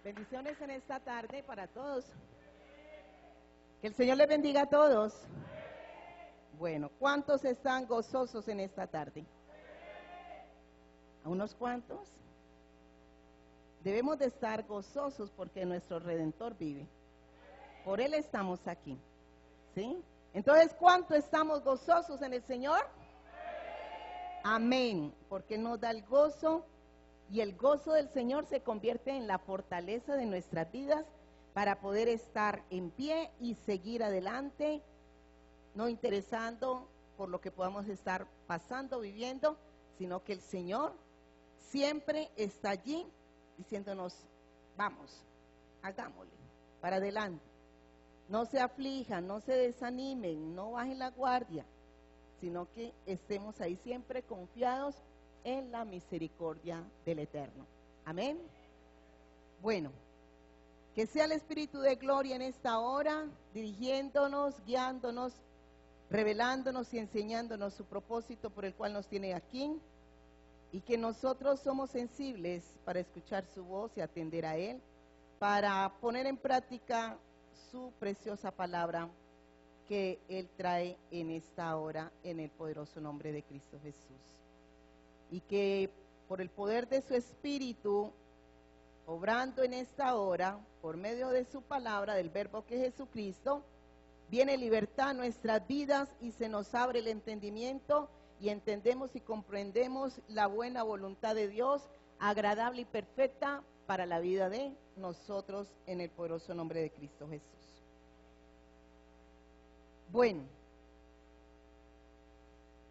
Bendiciones en esta tarde para todos. Que el Señor les bendiga a todos. Bueno, ¿cuántos están gozosos en esta tarde? ¿A unos cuantos? Debemos de estar gozosos porque nuestro Redentor vive. Por Él estamos aquí. ¿Sí? Entonces, ¿cuánto estamos gozosos en el Señor? Amén. Porque nos da el gozo y el gozo del Señor se convierte en la fortaleza de nuestras vidas para poder estar en pie y seguir adelante, no interesando por lo que podamos estar pasando, viviendo, sino que el Señor siempre está allí diciéndonos, vamos, hagámosle, para adelante. No se aflijan, no se desanimen, no bajen la guardia, sino que estemos ahí siempre confiados en la misericordia del Eterno. Amén. Bueno, que sea el Espíritu de gloria en esta hora, dirigiéndonos, guiándonos, revelándonos y enseñándonos su propósito por el cual nos tiene aquí, y que nosotros somos sensibles para escuchar su voz y atender a Él, para poner en práctica su preciosa palabra que Él trae en esta hora, en el poderoso nombre de Cristo Jesús. Y que por el poder de su Espíritu, obrando en esta hora, por medio de su palabra, del verbo que es Jesucristo, viene libertad a nuestras vidas y se nos abre el entendimiento y entendemos y comprendemos la buena voluntad de Dios, agradable y perfecta para la vida de nosotros en el poderoso nombre de Cristo Jesús. Bueno,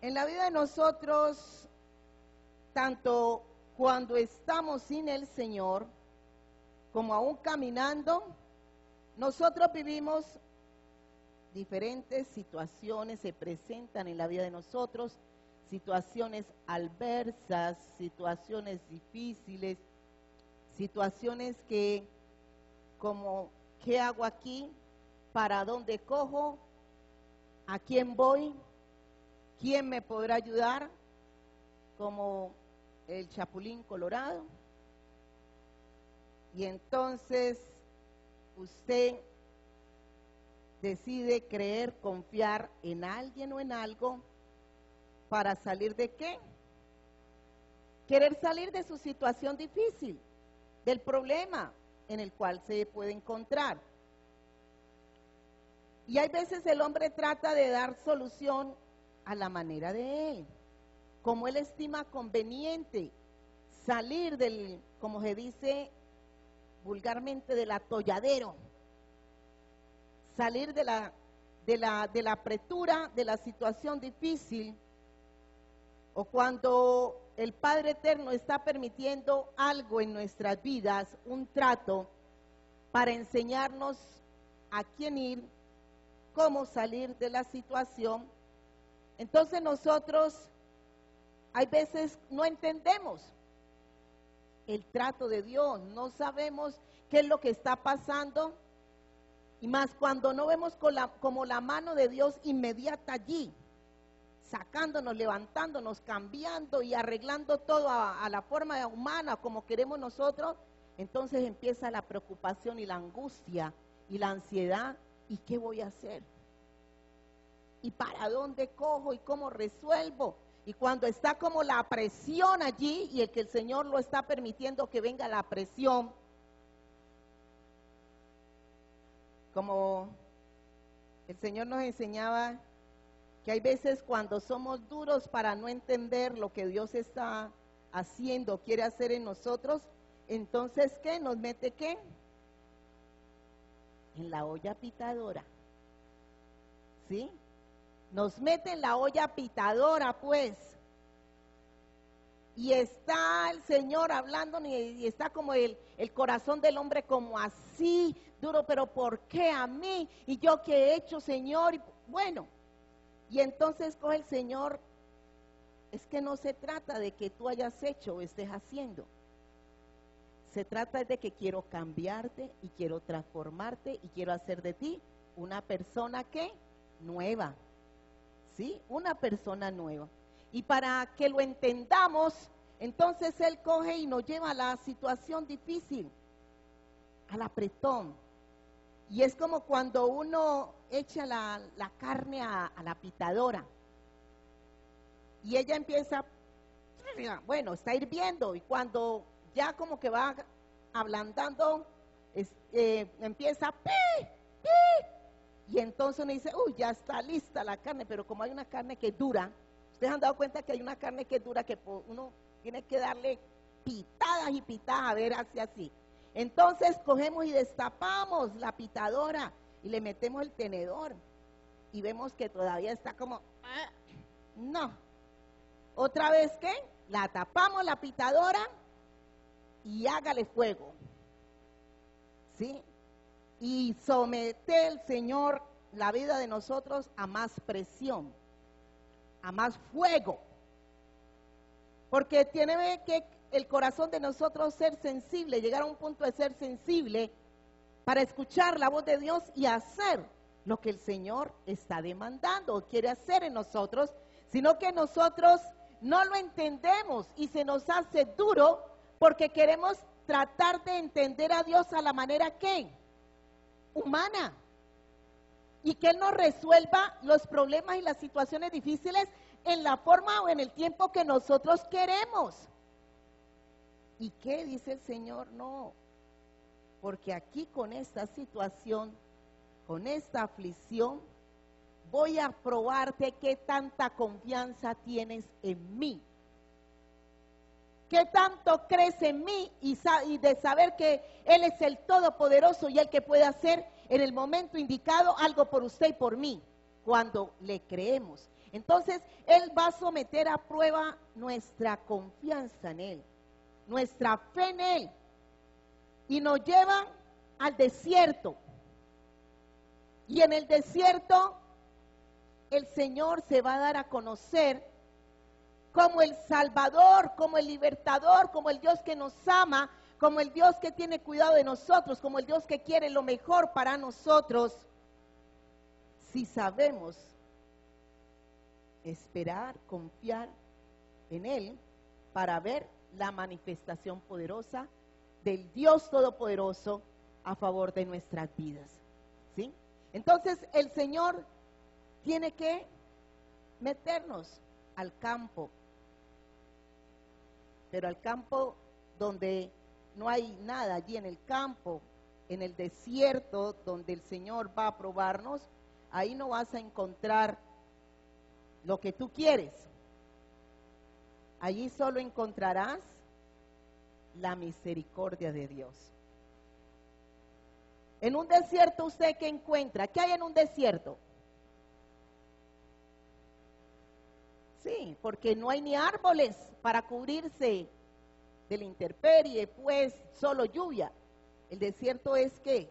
en la vida de nosotros, tanto cuando estamos sin el Señor, como aún caminando, nosotros vivimos diferentes situaciones, se presentan en la vida de nosotros, situaciones adversas, situaciones difíciles, situaciones que, como, ¿qué hago aquí? ¿Para dónde cojo? ¿A quién voy? ¿Quién me podrá ayudar? Como el Chapulín Colorado. Y entonces usted decide creer, confiar en alguien o en algo para salir de ¿qué? Querer salir de su situación difícil, del problema en el cual se puede encontrar. Y hay veces el hombre trata de dar solución a la manera de él, como él estima conveniente, salir del, como se dice vulgarmente, del atolladero, salir de la apretura, de la situación difícil, o cuando el Padre Eterno está permitiendo algo en nuestras vidas, un trato, para enseñarnos a quién ir, cómo salir de la situación. Entonces nosotros, hay veces no entendemos el trato de Dios, no sabemos qué es lo que está pasando, y más cuando no vemos como la mano de Dios inmediata allí, sacándonos, levantándonos, cambiando y arreglando todo a la forma humana como queremos nosotros. Entonces empieza la preocupación y la angustia y la ansiedad. ¿Y qué voy a hacer? ¿Y para dónde cojo? ¿Y cómo resuelvo? Y cuando está como la presión allí, y el que el Señor lo está permitiendo que venga la presión, como el Señor nos enseñaba, que hay veces cuando somos duros para no entender lo que Dios está haciendo, quiere hacer en nosotros, entonces ¿qué? Nos mete ¿qué? En la olla pitadora, ¿sí? Nos mete en la olla pitadora, pues, y está el Señor hablando y está como el corazón del hombre como así, duro, pero ¿por qué a mí? ¿Y yo qué he hecho, Señor? Y bueno, y entonces coge el Señor, es que no se trata de que tú hayas hecho o estés haciendo, se trata de que quiero cambiarte y quiero transformarte y quiero hacer de ti una persona que nueva, ¿sí? Una persona nueva. Y para que lo entendamos, entonces Él coge y nos lleva a la situación difícil. al apretón. Y es como cuando uno echa la carne a la pitadora. Y ella empieza, bueno, está hirviendo. Y cuando ya como que va ablandando, empieza, ¡pi! ¡pi! Y entonces uno dice, uy, ya está lista la carne. Pero como hay una carne que es dura, ustedes han dado cuenta que hay una carne que es dura, que uno tiene que darle pitadas y pitadas a ver hacia así. Entonces cogemos y destapamos la pitadora y le metemos el tenedor y vemos que todavía está como, no. Otra vez que la tapamos la pitadora y hágale fuego, ¿sí? Y somete el Señor la vida de nosotros a más presión, a más fuego, porque tiene que el corazón de nosotros ser sensible, llegar a un punto de ser sensible para escuchar la voz de Dios y hacer lo que el Señor está demandando o quiere hacer en nosotros, sino que nosotros no lo entendemos y se nos hace duro porque queremos tratar de entender a Dios a la manera que humana y que Él nos resuelva los problemas y las situaciones difíciles en la forma o en el tiempo que nosotros queremos. ¿Y qué dice el Señor? No, porque aquí con esta situación, con esta aflicción, voy a probarte qué tanta confianza tienes en mí. ¿Qué tanto crees en mí y de saber que Él es el Todopoderoso y el que puede hacer en el momento indicado algo por usted y por mí, cuando le creemos? Entonces, Él va a someter a prueba nuestra confianza en Él, nuestra fe en Él, y nos lleva al desierto. Y en el desierto, el Señor se va a dar a conocer como el Salvador, como el Libertador, como el Dios que nos ama, como el Dios que tiene cuidado de nosotros, como el Dios que quiere lo mejor para nosotros, si sabemos esperar, confiar en Él para ver la manifestación poderosa del Dios Todopoderoso a favor de nuestras vidas, ¿sí? Entonces el Señor tiene que meternos al campo, pero al campo donde no hay nada, allí en el campo, en el desierto donde el Señor va a probarnos, ahí no vas a encontrar lo que tú quieres. Allí solo encontrarás la misericordia de Dios. En un desierto, ¿usted qué encuentra? ¿Qué hay en un desierto? Sí, porque no hay ni árboles para cubrirse de la intemperie, pues solo lluvia. El desierto es que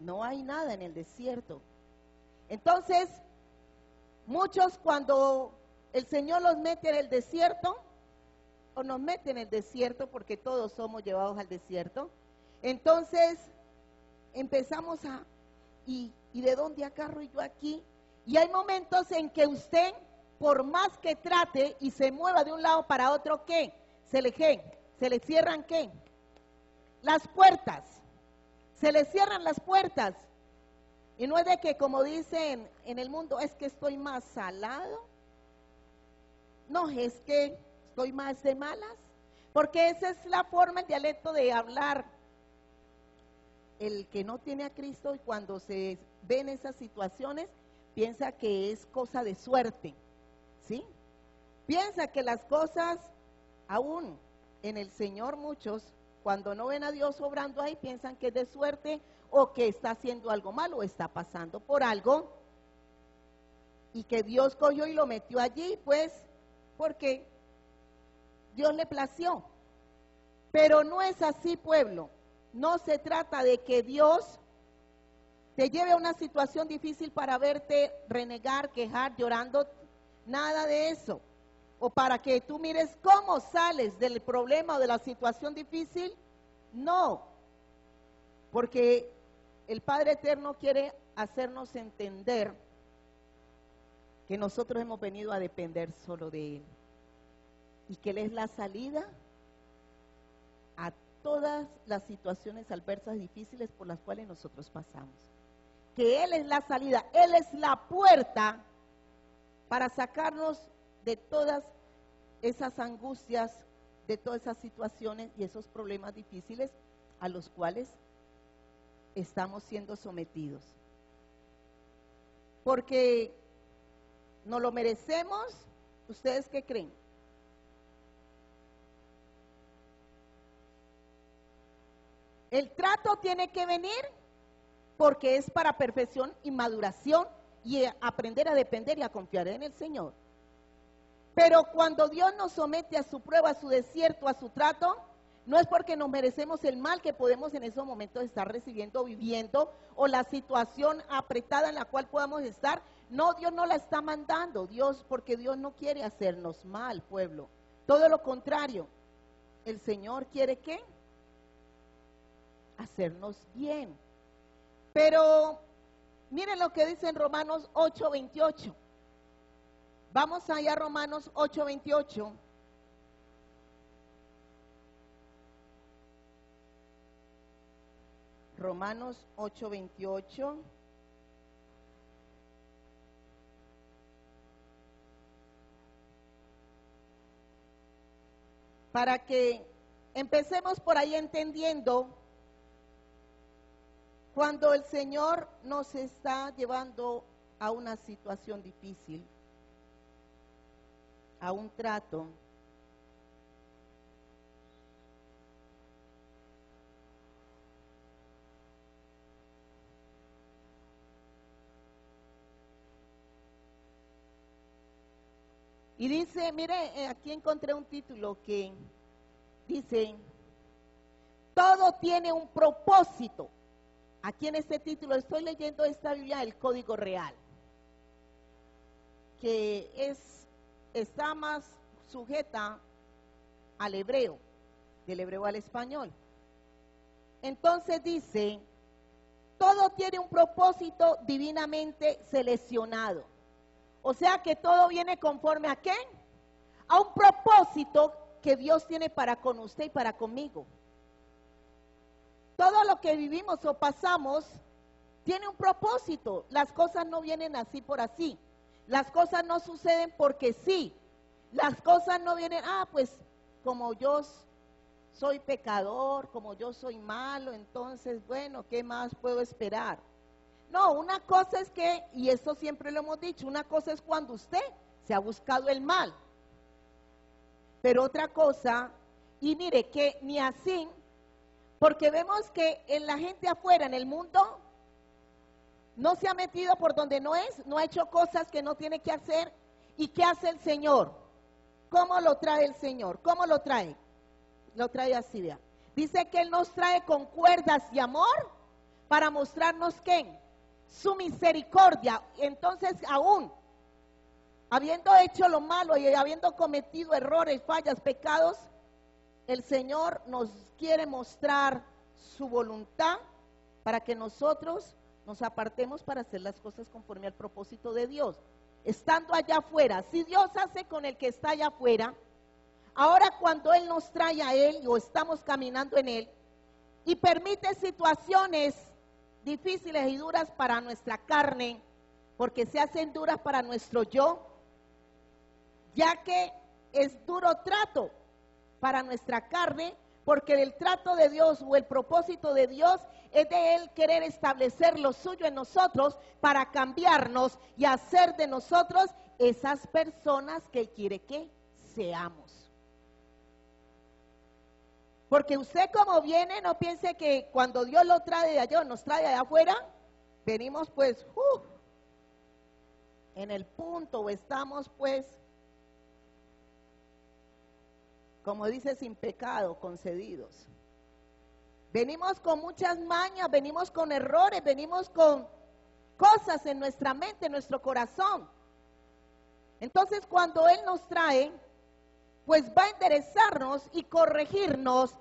no hay nada en el desierto. Entonces, muchos cuando el Señor los mete en el desierto, o nos mete en el desierto, porque todos somos llevados al desierto, entonces empezamos ¿y de dónde agarro yo aquí? Y hay momentos en que usted, por más que trate y se mueva de un lado para otro, ¿qué? Se le cierran, ¿qué? Las puertas. Se le cierran las puertas. Y no es de que, como dicen en el mundo, es que estoy más salado. No, es que estoy más de malas. Porque esa es la forma, el dialecto de hablar. El que no tiene a Cristo y cuando se ve en esas situaciones, piensa que es cosa de suerte, ¿sí? Piensa que las cosas, aún en el Señor muchos, cuando no ven a Dios obrando ahí, piensan que es de suerte o que está haciendo algo malo o está pasando por algo y que Dios cogió y lo metió allí, pues, porque Dios le plació. Pero no es así, pueblo. No se trata de que Dios te lleve a una situación difícil para verte renegar, quejar, llorando, nada de eso. O para que tú mires cómo sales del problema o de la situación difícil, no. Porque el Padre Eterno quiere hacernos entender que nosotros hemos venido a depender solo de Él. Y que Él es la salida a todas las situaciones adversas y difíciles por las cuales nosotros pasamos. Que Él es la salida, Él es la puerta para sacarnos de todas esas angustias, de todas esas situaciones y esos problemas difíciles a los cuales estamos siendo sometidos. Porque no lo merecemos. ¿Ustedes qué creen? El trato tiene que venir porque es para perfección y maduración y aprender a depender y a confiar en el Señor. Pero cuando Dios nos somete a su prueba, a su desierto, a su trato, no es porque nos merecemos el mal que podemos en esos momentos estar recibiendo, viviendo, o la situación apretada en la cual podamos estar. No, Dios no la está mandando, porque Dios no quiere hacernos mal, pueblo. Todo lo contrario, el Señor quiere ¿qué? Hacernos bien. Pero miren lo que dice en Romanos 8:28. Vamos allá a Romanos 8:28. Romanos 8:28. Para que empecemos por ahí entendiendo cuando el Señor nos está llevando a una situación difícil, a un trato. Y dice, mire, aquí encontré un título que dice, todo tiene un propósito. Aquí en este título estoy leyendo esta Biblia del Código Real, que está más sujeta al hebreo, del hebreo al español. Entonces dice, todo tiene un propósito divinamente seleccionado. O sea que todo viene conforme ¿a qué? A un propósito que Dios tiene para con usted y para conmigo. Todo lo que vivimos o pasamos tiene un propósito. Las cosas no vienen así por así. Las cosas no suceden porque sí. Las cosas no vienen, pues como yo soy pecador, como yo soy malo, entonces bueno, ¿qué más puedo esperar? No, una cosa es que, y eso siempre lo hemos dicho, una cosa es cuando usted se ha buscado el mal. Pero otra cosa, y mire que ni así, porque vemos que en la gente afuera, en el mundo, no se ha metido por donde no es, no ha hecho cosas que no tiene que hacer. ¿Y qué hace el Señor? ¿Cómo lo trae el Señor? ¿Cómo lo trae? Lo trae así, vea. Dice que Él nos trae con cuerdas de amor para mostrarnos ¿qué? Su misericordia. Entonces aún habiendo hecho lo malo y habiendo cometido errores, fallas, pecados, el Señor nos quiere mostrar su voluntad para que nosotros nos apartemos para hacer las cosas conforme al propósito de Dios. Estando allá afuera, si Dios hace con el que está allá afuera, ahora cuando Él nos trae a Él o estamos caminando en Él y permite situaciones difíciles y duras para nuestra carne, porque se hacen duras para nuestro yo, ya que es duro trato para nuestra carne, porque el trato de Dios o el propósito de Dios es de Él querer establecer lo suyo en nosotros para cambiarnos y hacer de nosotros esas personas que Él quiere que seamos. Porque usted como viene, no piense que cuando Dios lo trae de allá o nos trae de allá afuera, venimos pues en el punto o estamos pues, como dice, sin pecado, concedidos. Venimos con muchas mañas, venimos con errores, venimos con cosas en nuestra mente, en nuestro corazón. Entonces cuando Él nos trae, pues va a enderezarnos y corregirnos,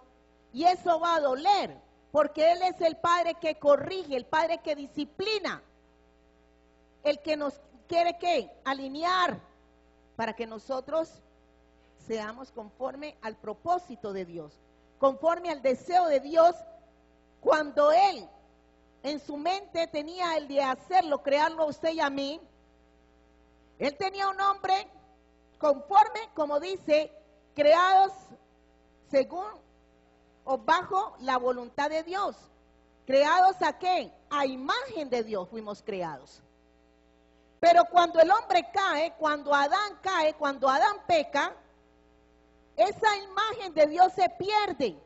y eso va a doler, porque Él es el Padre que corrige, el Padre que disciplina, el que nos quiere ¿qué? Alinear para que nosotros seamos conforme al propósito de Dios. conforme al deseo de Dios, cuando Él en su mente tenía el de hacerlo, crearlo a usted y a mí. Él tenía un hombre conforme, como dice, creados según o bajo la voluntad de Dios. ¿Creados a qué? A imagen de Dios fuimos creados. Pero cuando el hombre cae, cuando Adán peca, esa imagen de Dios se pierde.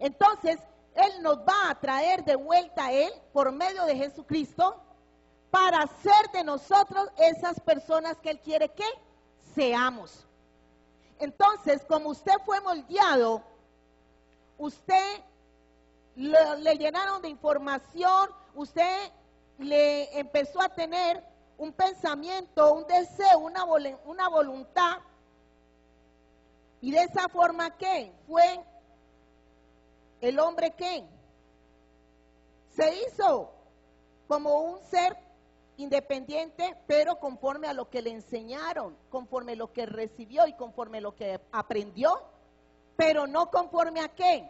Entonces, Él nos va a traer de vuelta a Él por medio de Jesucristo para hacer de nosotros esas personas que Él quiere que seamos. Entonces, como usted fue moldeado, usted le llenaron de información, usted le empezó a tener un pensamiento, un deseo, una voluntad, y de esa forma, ¿qué? Fue el hombre que se hizo como un ser independiente, pero conforme a lo que le enseñaron, conforme a lo que recibió y conforme a lo que aprendió, pero no conforme a qué,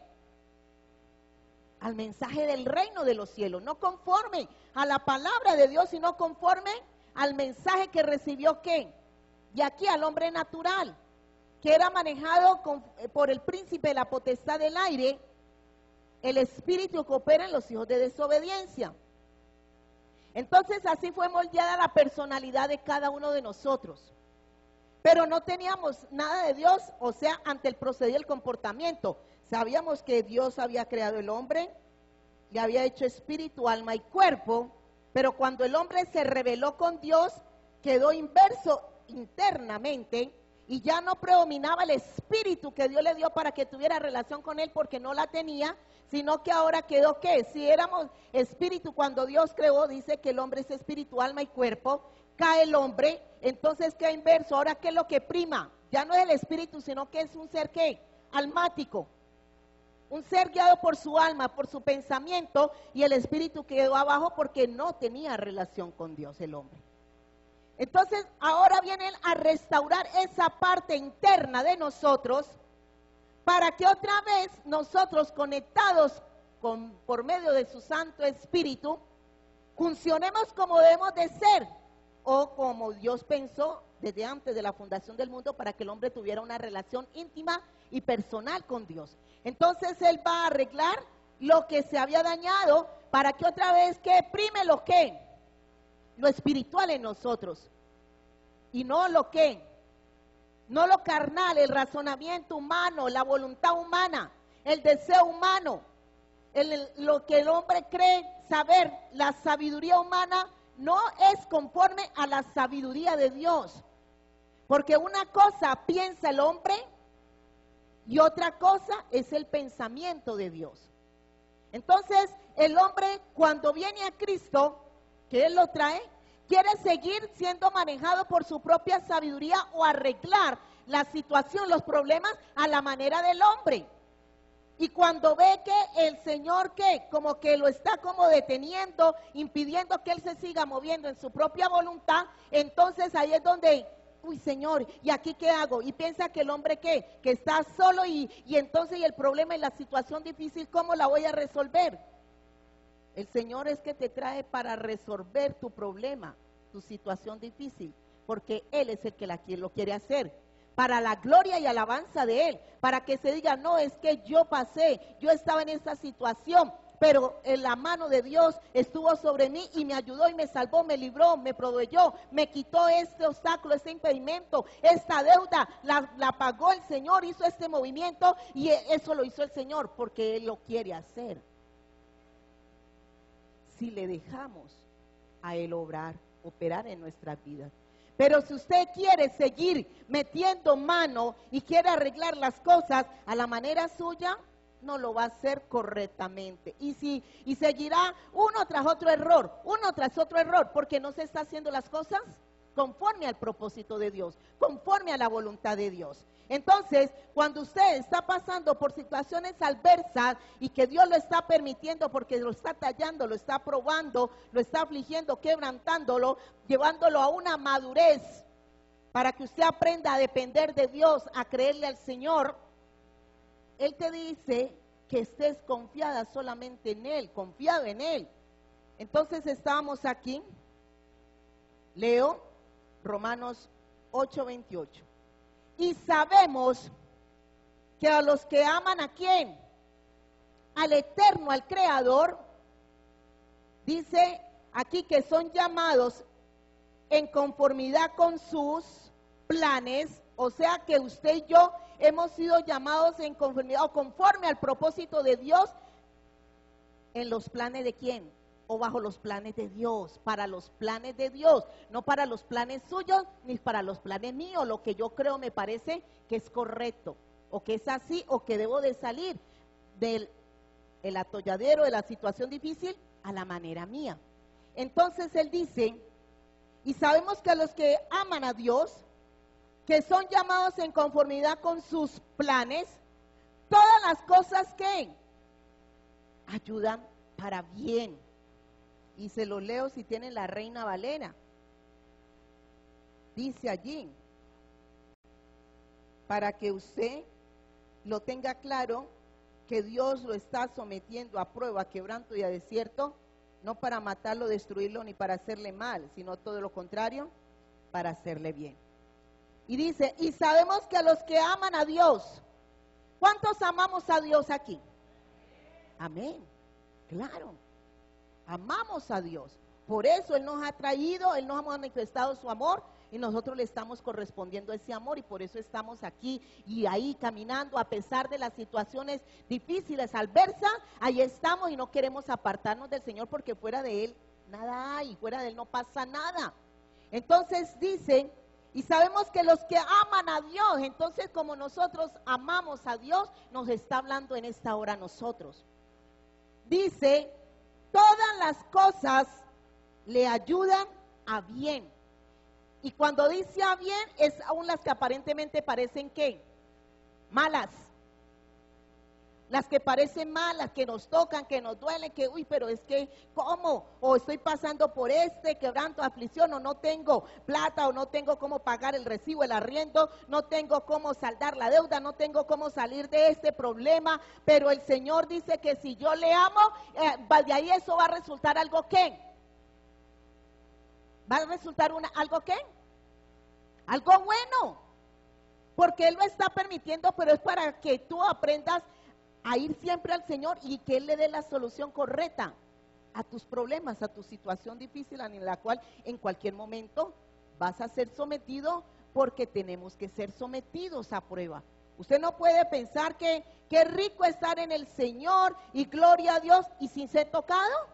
al mensaje del reino de los cielos, no conforme a la palabra de Dios, sino conforme al mensaje que recibió qué, de aquí al hombre natural, que era manejado por el príncipe de la potestad del aire, el espíritu que opera en los hijos de desobediencia. Entonces así fue moldeada la personalidad de cada uno de nosotros. Pero no teníamos nada de Dios, o sea, ante el proceder y el comportamiento. Sabíamos que Dios había creado el hombre, le había hecho espíritu, alma y cuerpo, pero cuando el hombre se rebeló con Dios, quedó inverso internamente y ya no predominaba el espíritu que Dios le dio para que tuviera relación con él, porque no la tenía, sino que ahora quedó ¿qué? Si éramos espíritu cuando Dios creó, dice que el hombre es espíritu, alma y cuerpo, cae el hombre, entonces queda inverso. Ahora, ¿qué es lo que prima? Ya no es el espíritu, sino que es un ser ¿qué? Almático, un ser guiado por su alma, por su pensamiento, y el espíritu quedó abajo porque no tenía relación con Dios el hombre. Entonces ahora viene Él a restaurar esa parte interna de nosotros, para que otra vez nosotros, conectados por medio de su Santo Espíritu, funcionemos como debemos de ser, o como Dios pensó desde antes de la fundación del mundo, para que el hombre tuviera una relación íntima y personal con Dios. Entonces Él va a arreglar lo que se había dañado, para que otra vez que prime lo que, lo espiritual en nosotros, y no lo que, no lo carnal, el razonamiento humano, la voluntad humana, el deseo humano, lo que el hombre cree saber. La sabiduría humana no es conforme a la sabiduría de Dios, porque una cosa piensa el hombre y otra cosa es el pensamiento de Dios. Entonces el hombre, cuando viene a Cristo, que Él lo trae, quiere seguir siendo manejado por su propia sabiduría o arreglar la situación, los problemas a la manera del hombre. Y cuando ve que el Señor que como que lo está como deteniendo, impidiendo que Él se siga moviendo en su propia voluntad, entonces ahí es donde, uy Señor, ¿y aquí qué hago? Y piensa que el hombre que está solo y entonces y el problema y la situación difícil, ¿cómo la voy a resolver? El Señor es que te trae para resolver tu problema, tu situación difícil, porque Él es el que lo quiere hacer, para la gloria y alabanza de Él, para que se diga, no, es que yo pasé, yo estaba en esa situación, pero en la mano de Dios estuvo sobre mí y me ayudó y me salvó, me libró, me proveyó, me quitó este obstáculo, este impedimento, esta deuda, la pagó el Señor, hizo este movimiento y eso lo hizo el Señor, porque Él lo quiere hacer. Si le dejamos a Él operar en nuestras vidas. Pero si usted quiere seguir metiendo mano y quiere arreglar las cosas a la manera suya, no lo va a hacer correctamente. Y seguirá uno tras otro error, porque no se está haciendo las cosas conforme al propósito de Dios, conforme a la voluntad de Dios. Entonces, cuando usted está pasando por situaciones adversas y que Dios lo está permitiendo porque lo está tallando, lo está probando, lo está afligiendo, quebrantándolo, llevándolo a una madurez para que usted aprenda a depender de Dios, a creerle al Señor, Él te dice que estés confiada solamente en Él, confiado en Él. Entonces estábamos aquí, leo Romanos 8:28. Y sabemos que a los que aman ¿a quién? Al Eterno, al Creador, dice aquí que son llamados en conformidad con sus planes, o sea que usted y yo hemos sido llamados en conformidad o conforme al propósito de Dios, en los planes de quién, o bajo los planes de Dios, para los planes de Dios, no para los planes suyos, ni para los planes míos, lo que yo creo me parece que es correcto, o que es así, o que debo de salir del atolladero, de la situación difícil, a la manera mía. Entonces él dice, y sabemos que a los que aman a Dios, que son llamados en conformidad con sus planes, todas las cosas que ayudan para bien. Y se lo leo si tienen la Reina Valera. Dice allí, para que usted lo tenga claro, que Dios lo está sometiendo a prueba, a quebranto y a desierto, no para matarlo, destruirlo, ni para hacerle mal, sino todo lo contrario, para hacerle bien. Y dice, y sabemos que a los que aman a Dios, ¿cuántos amamos a Dios aquí? Amén, claro, amamos a Dios. Por eso Él nos ha traído, Él nos ha manifestado su amor, y nosotros le estamos correspondiendo ese amor, y por eso estamos aquí y ahí caminando a pesar de las situaciones difíciles, adversas, ahí estamos y no queremos apartarnos del Señor, porque fuera de Él nada hay, fuera de Él no pasa nada. Entonces dice, y sabemos que los que aman a Dios, entonces como nosotros amamos a Dios, nos está hablando en esta hora a nosotros. Dice, todas las cosas le ayudan a bien. Y cuando dice a bien, es aún las que aparentemente parecen ¿qué? Malas. Las que parecen malas, que nos tocan, que nos duelen, que uy, pero es que, ¿cómo? O estoy pasando por quebranto, aflicción, o no tengo plata, o no tengo cómo pagar el recibo, el arriendo, no tengo cómo saldar la deuda, no tengo cómo salir de este problema, pero el Señor dice que si yo le amo, de ahí eso va a resultar algo ¿qué? Va a resultar algo ¿qué? Algo bueno, porque Él lo está permitiendo, pero es para que tú aprendas a ir siempre al Señor y que Él le dé la solución correcta a tus problemas, a tu situación difícil en la cual en cualquier momento vas a ser sometido, porque tenemos que ser sometidos a prueba. Usted no puede pensar que qué rico estar en el Señor y gloria a Dios y sin ser tocado.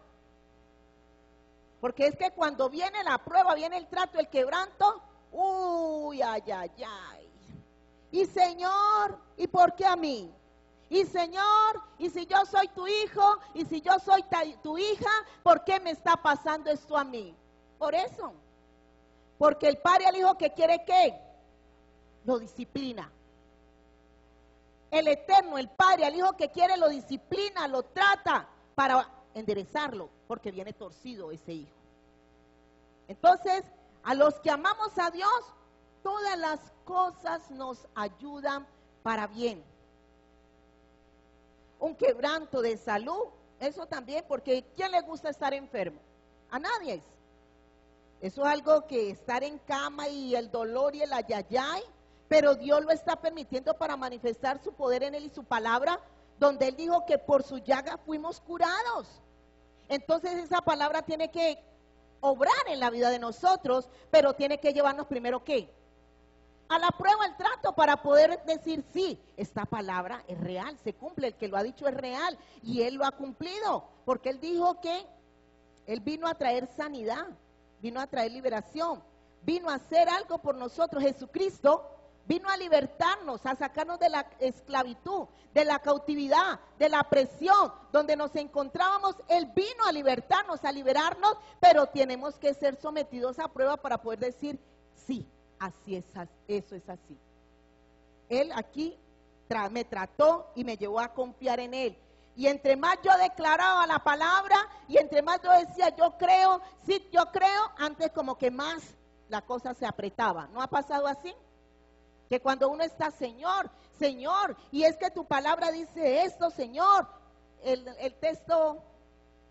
Porque es que cuando viene la prueba, viene el trato, el quebranto, uy, ay, ay, ay. Y Señor, ¿y por qué a mí? Y Señor, y si yo soy tu hijo, y si yo soy tu hija, ¿por qué me está pasando esto a mí? Por eso. Porque el padre al hijo que quiere ¿qué? Lo disciplina. El Eterno, el padre al hijo que quiere lo disciplina, lo trata para enderezarlo, porque viene torcido ese hijo. Entonces, a los que amamos a Dios, todas las cosas nos ayudan para bien. Un quebranto de salud, eso también, porque ¿quién le gusta estar enfermo? A nadie. Eso es algo que estar en cama y el dolor y el ayayay, pero Dios lo está permitiendo para manifestar su poder en Él y su palabra, donde Él dijo que por su llaga fuimos curados. Entonces esa palabra tiene que obrar en la vida de nosotros, pero tiene que llevarnos primero ¿qué? A la prueba, al trato, para poder decir sí, esta palabra es real, se cumple, el que lo ha dicho es real y Él lo ha cumplido, porque Él dijo que Él vino a traer sanidad, vino a traer liberación, vino a hacer algo por nosotros. Jesucristo vino a libertarnos, a sacarnos de la esclavitud, de la cautividad, de la presión donde nos encontrábamos. Él vino a libertarnos, a liberarnos, pero tenemos que ser sometidos a prueba para poder decir sí, así es, eso es así. Él aquí me trató y me llevó a confiar en Él. Y entre más yo declaraba la palabra y entre más yo decía yo creo, sí, yo creo, antes como que más la cosa se apretaba. ¿No ha pasado así? Que cuando uno está, Señor, Señor, y es que tu palabra dice esto, Señor. El texto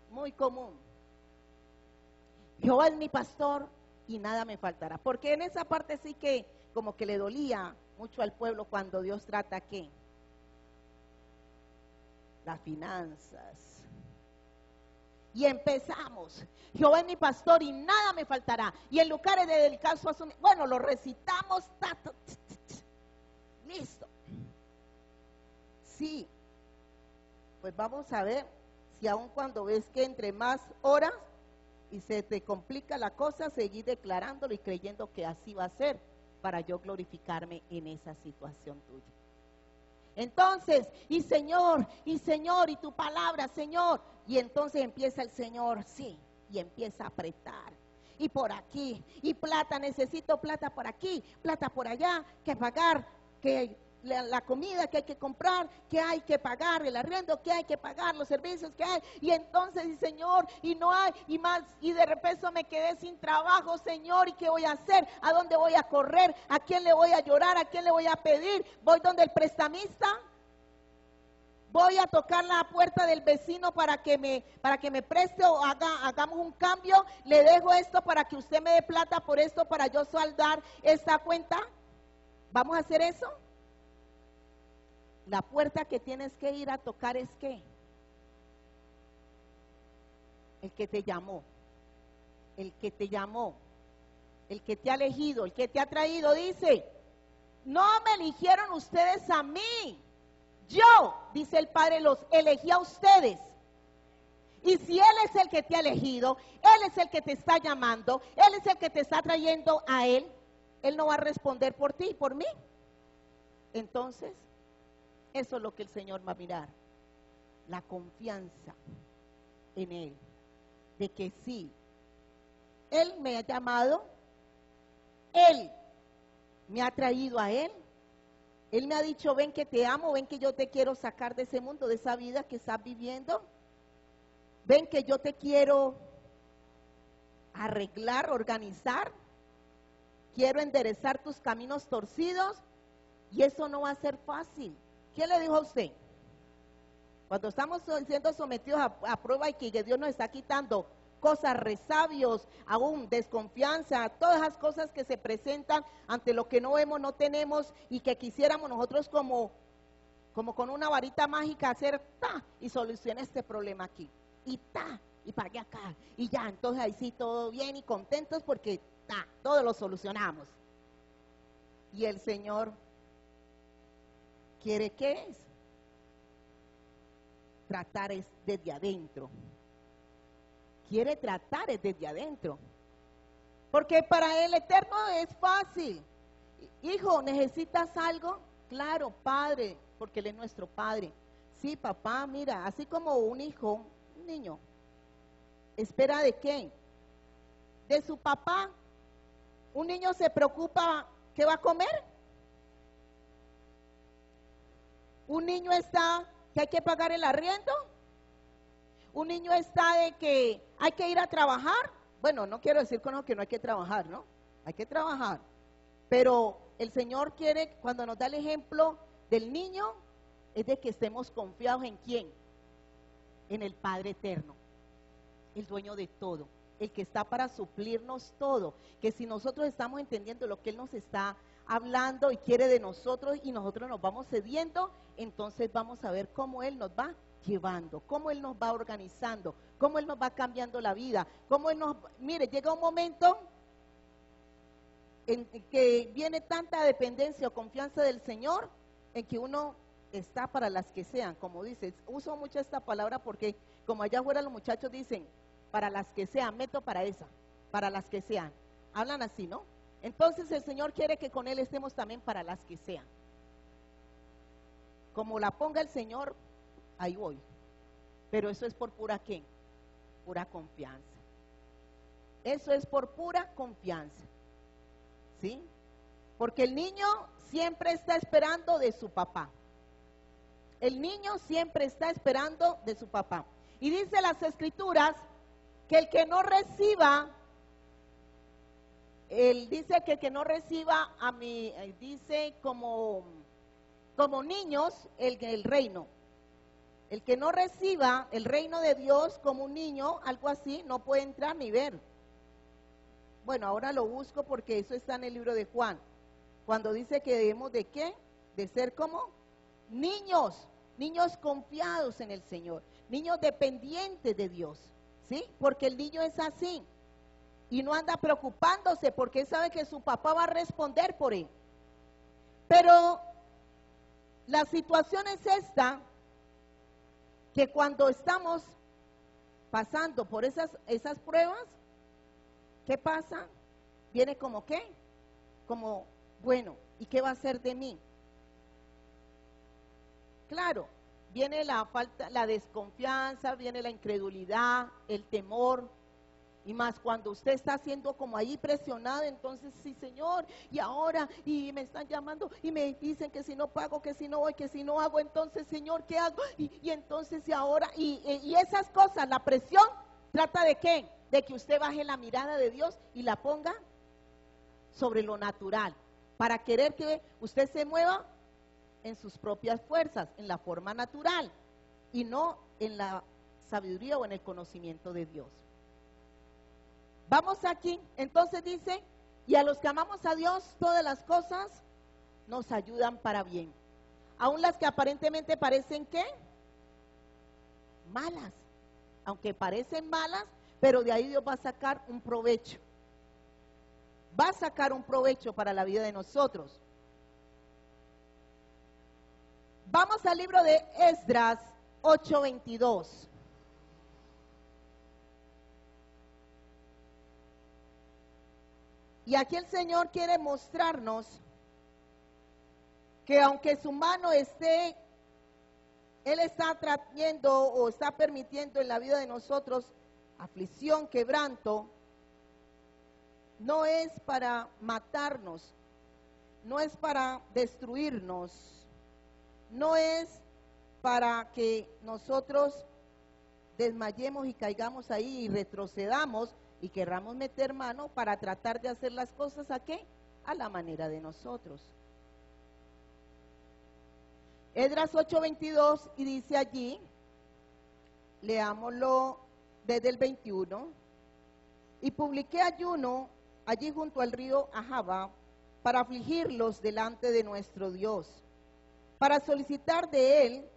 muy común. Jehová es mi pastor y nada me faltará. Porque en esa parte sí que como que le dolía mucho al pueblo cuando Dios trata ¿qué? Las finanzas. Y empezamos, Jehová es mi pastor y nada me faltará. Y en lugares de delicados asuntos, bueno, lo recitamos, listo. Sí, pues vamos a ver si aun cuando ves que entre más horas y se te complica la cosa, seguir declarándolo y creyendo que así va a ser para yo glorificarme en esa situación tuya. Entonces, y Señor, y tu palabra, Señor. Y entonces empieza el Señor, sí, y empieza a apretar. Y por aquí, y plata, necesito plata por aquí, plata por allá, que pagar, que la comida que hay que comprar, que hay que pagar, el arriendo que hay que pagar, los servicios que hay. Y entonces, y Señor, y no hay, y más, y de repente me quedé sin trabajo, Señor, ¿y qué voy a hacer? ¿A dónde voy a correr? ¿A quién le voy a llorar? ¿A quién le voy a pedir? ¿Voy donde el prestamista? ¿Voy a tocar la puerta del vecino para que me preste o hagamos un cambio? ¿Le dejo esto para que usted me dé plata por esto para yo saldar esta cuenta? ¿Vamos a hacer eso? La puerta que tienes que ir a tocar es ¿qué? El que te llamó, el que te llamó, el que te ha elegido, el que te ha traído, dice, no me eligieron ustedes a mí, yo, dice el Padre, los elegí a ustedes. Y si Él es el que te ha elegido, Él es el que te está llamando, Él es el que te está trayendo a Él, Él no va a responder por ti y por mí. Entonces, eso es lo que el Señor va a mirar, la confianza en Él, de que sí, Él me ha llamado, Él me ha traído a Él me ha dicho, ven que te amo, ven que yo te quiero sacar de ese mundo, de esa vida que estás viviendo, ven que yo te quiero arreglar, organizar, quiero enderezar tus caminos torcidos, y eso no va a ser fácil. ¿Quién le dijo a usted? Cuando estamos siendo sometidos a prueba y que Dios nos está quitando cosas, resabios, aún desconfianza, todas esas cosas que se presentan ante lo que no vemos, no tenemos y que quisiéramos nosotros como con una varita mágica hacer y solucionar este problema aquí y pague acá y ya, entonces ahí sí todo bien y contentos porque todo lo solucionamos. Y el Señor quiere ¿qué es? Tratar es desde adentro. Quiere tratar es desde adentro. Porque para el Eterno es fácil. Hijo, ¿necesitas algo? Claro, Padre, porque Él es nuestro Padre. Sí, papá, mira, así como un hijo, un niño, ¿espera de qué? De su papá. Un niño se preocupa, ¿qué va a comer? Un niño está que hay que pagar el arriendo. Un niño está de que hay que ir a trabajar. Bueno, no quiero decir con eso que no hay que trabajar, ¿no? Hay que trabajar. Pero el Señor quiere, cuando nos da el ejemplo del niño, es de que estemos confiados en ¿quién? En el Padre Eterno, el dueño de todo, el que está para suplirnos todo. Que si nosotros estamos entendiendo lo que Él nos está hablando y quiere de nosotros y nosotros nos vamos cediendo, entonces vamos a ver cómo Él nos va llevando, cómo Él nos va organizando, cómo Él nos va cambiando la vida, cómo Él nos... Mire, llega un momento en que viene tanta dependencia o confianza del Señor, en que uno está para las que sean, como dice, uso mucho esta palabra porque como allá afuera los muchachos dicen, para las que sean, meto para esa, para las que sean, hablan así, ¿no? Entonces el Señor quiere que con Él estemos también para las que sean. Como la ponga el Señor, ahí voy. Pero eso es por pura ¿qué? Pura confianza. Eso es por pura confianza. ¿Sí? Porque el niño siempre está esperando de su papá. El niño siempre está esperando de su papá. Y dice las Escrituras que el que no reciba Él dice que el que no reciba a mí, dice como niños el reino. El que no reciba el reino de Dios como un niño, algo así, no puede entrar ni ver. Bueno, ahora lo busco porque eso está en el libro de Juan. Cuando dice que debemos de ¿qué? De ser como niños, niños confiados en el Señor, niños dependientes de Dios, ¿sí? Porque el niño es así y no anda preocupándose porque él sabe que su papá va a responder por él. Pero la situación es esta, que cuando estamos pasando por esas pruebas, ¿qué pasa? Viene como ¿qué? Como, bueno, ¿y qué va a hacer de mí? Claro, viene la falta, la desconfianza, viene la incredulidad, el temor, y más cuando usted está siendo como ahí presionado, entonces sí, Señor, y ahora, y me están llamando, y me dicen que si no pago, que si no voy, que si no hago, entonces, Señor, ¿qué hago? Y entonces, y ahora, y esas cosas, la presión, ¿trata de qué? De que usted baje la mirada de Dios y la ponga sobre lo natural, para querer que usted se mueva en sus propias fuerzas, en la forma natural, y no en la sabiduría o en el conocimiento de Dios. Vamos aquí, entonces dice, y a los que amamos a Dios, todas las cosas nos ayudan para bien. Aún las que aparentemente parecen, ¿qué? Malas. Aunque parecen malas, pero de ahí Dios va a sacar un provecho. Va a sacar un provecho para la vida de nosotros. Vamos al libro de Esdras 8:22. Y aquí el Señor quiere mostrarnos que aunque su mano esté, Él está trayendo o está permitiendo en la vida de nosotros aflicción, quebranto, no es para matarnos, no es para destruirnos, no es para que nosotros desmayemos y caigamos ahí y retrocedamos y querramos meter mano para tratar de hacer las cosas ¿a qué? A la manera de nosotros. Esdras 8:22 y dice allí, leámoslo desde el 21, y publiqué ayuno allí junto al río Ahava para afligirlos delante de nuestro Dios, para solicitar de él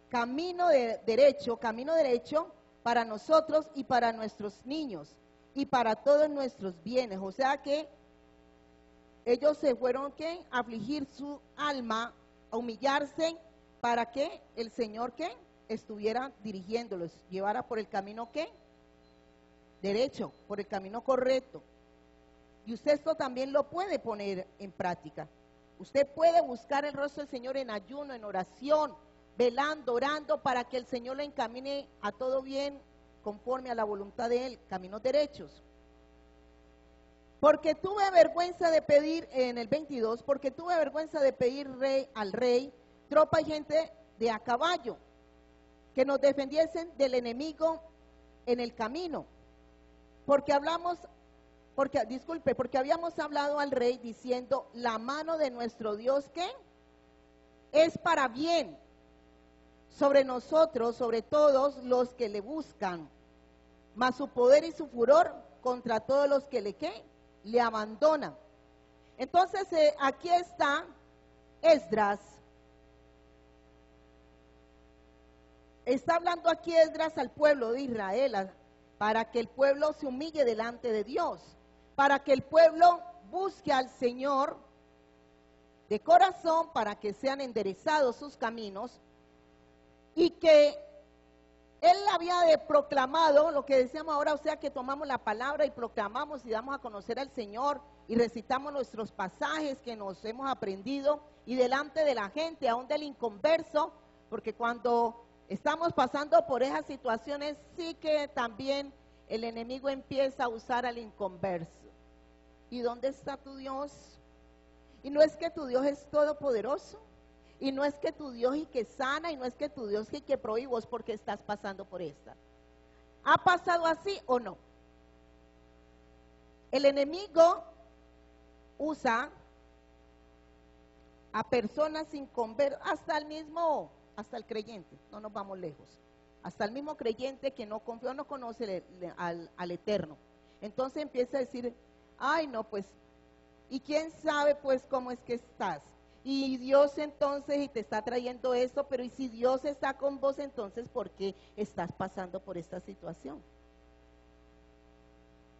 camino derecho para nosotros y para nuestros niños y para todos nuestros bienes. O sea que ellos se fueron ¿qué? A afligir su alma, a humillarse para que el Señor ¿qué? Estuviera dirigiéndolos, llevara por el camino ¿qué? Derecho, por el camino correcto. Y usted esto también lo puede poner en práctica. Usted puede buscar el rostro del Señor en ayuno, en oración, velando, orando para que el Señor le encamine a todo bien conforme a la voluntad de Él, caminos derechos. Porque tuve vergüenza de pedir, en el 22, porque tuve vergüenza de pedir al rey, tropa y gente de a caballo, que nos defendiesen del enemigo en el camino. Porque habíamos hablado al rey diciendo, la mano de nuestro Dios, ¿qué? Es para bien sobre nosotros, sobre todos los que le buscan, mas su poder y su furor contra todos los que le abandonan. Entonces aquí está Esdras. Está hablando aquí Esdras al pueblo de Israel, para que el pueblo se humille delante de Dios, para que el pueblo busque al Señor de corazón, para que sean enderezados sus caminos, y que él había proclamado lo que decíamos ahora, o sea que tomamos la palabra y proclamamos y damos a conocer al Señor y recitamos nuestros pasajes que nos hemos aprendido y delante de la gente, aún del inconverso, porque cuando estamos pasando por esas situaciones sí que también el enemigo empieza a usar al inconverso. ¿Y dónde está tu Dios? Y no es que tu Dios es todopoderoso. Y no es que tu Dios y que sana, y no es que tu Dios y que prohíbe vos porque estás pasando por esta. ¿Ha pasado así o no? El enemigo usa a personas sin convertir, hasta el creyente, no nos vamos lejos, hasta el mismo creyente que no confía, no conoce al Eterno. Entonces empieza a decir, ay no, pues, y quién sabe pues cómo es que estás. Y Dios entonces, y te está trayendo esto, pero y si Dios está con vos, entonces, ¿por qué estás pasando por esta situación?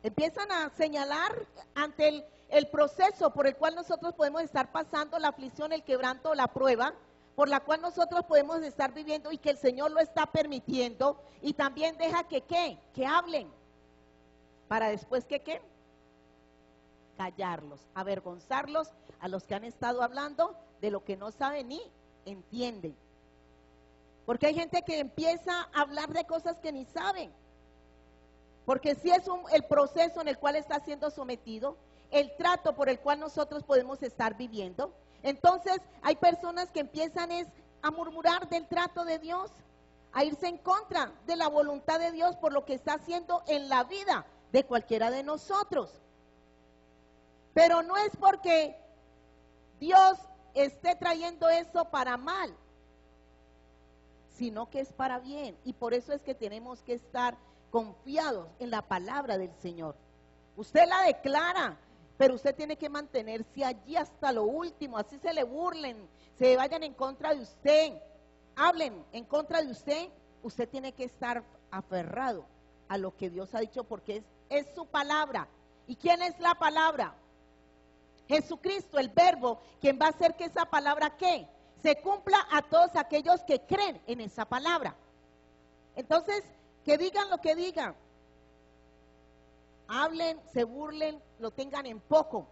Empiezan a señalar ante el proceso por el cual nosotros podemos estar pasando, la aflicción, el quebranto, la prueba, por la cual nosotros podemos estar viviendo y que el Señor lo está permitiendo, y también deja que hablen, para después que callarlos, avergonzarlos a los que han estado hablando de lo que no saben ni entienden. Porque hay gente que empieza a hablar de cosas que ni saben. Porque si es el proceso en el cual está siendo sometido, el trato por el cual nosotros podemos estar viviendo. Entonces hay personas que empiezan a murmurar del trato de Dios, a irse en contra de la voluntad de Dios por lo que está haciendo en la vida de cualquiera de nosotros. Pero no es porque Dios esté trayendo eso para mal, sino que es para bien. Y por eso es que tenemos que estar confiados en la palabra del Señor. Usted la declara, pero usted tiene que mantenerse allí hasta lo último. Así se le burlen, se vayan en contra de usted, hablen en contra de usted, usted tiene que estar aferrado a lo que Dios ha dicho, porque es su palabra. ¿Y quién es la palabra? Jesucristo, el verbo, quien va a hacer que esa palabra se cumpla a todos aquellos que creen en esa palabra. Entonces, que digan lo que digan, hablen, se burlen, lo tengan en poco,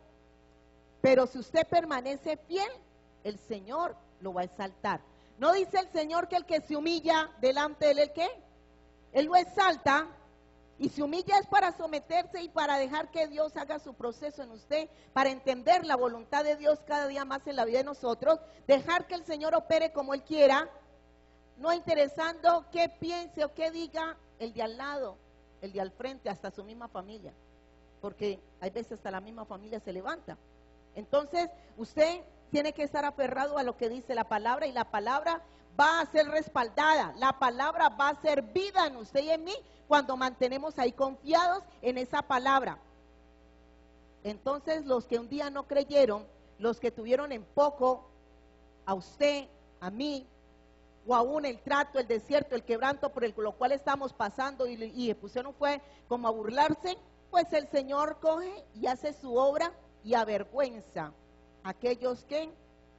pero si usted permanece fiel, el Señor lo va a exaltar. ¿No dice el Señor que el que se humilla delante de él, Él lo exalta? Y se humilla es para someterse y para dejar que Dios haga su proceso en usted, para entender la voluntad de Dios cada día más en la vida de nosotros, dejar que el Señor opere como Él quiera, no interesando qué piense o qué diga el de al lado, el de al frente, hasta su misma familia, porque hay veces hasta la misma familia se levanta. Entonces, usted tiene que estar aferrado a lo que dice la palabra, y la palabra va a ser respaldada, la palabra va a ser vida en usted y en mí, cuando mantenemos ahí confiados en esa palabra. Entonces, los que un día no creyeron, los que tuvieron en poco a usted, a mí, o aún el trato, el desierto, el quebranto por lo cual estamos pasando, y pusieron fue como a burlarse, pues el Señor coge y hace su obra y avergüenza a aquellos que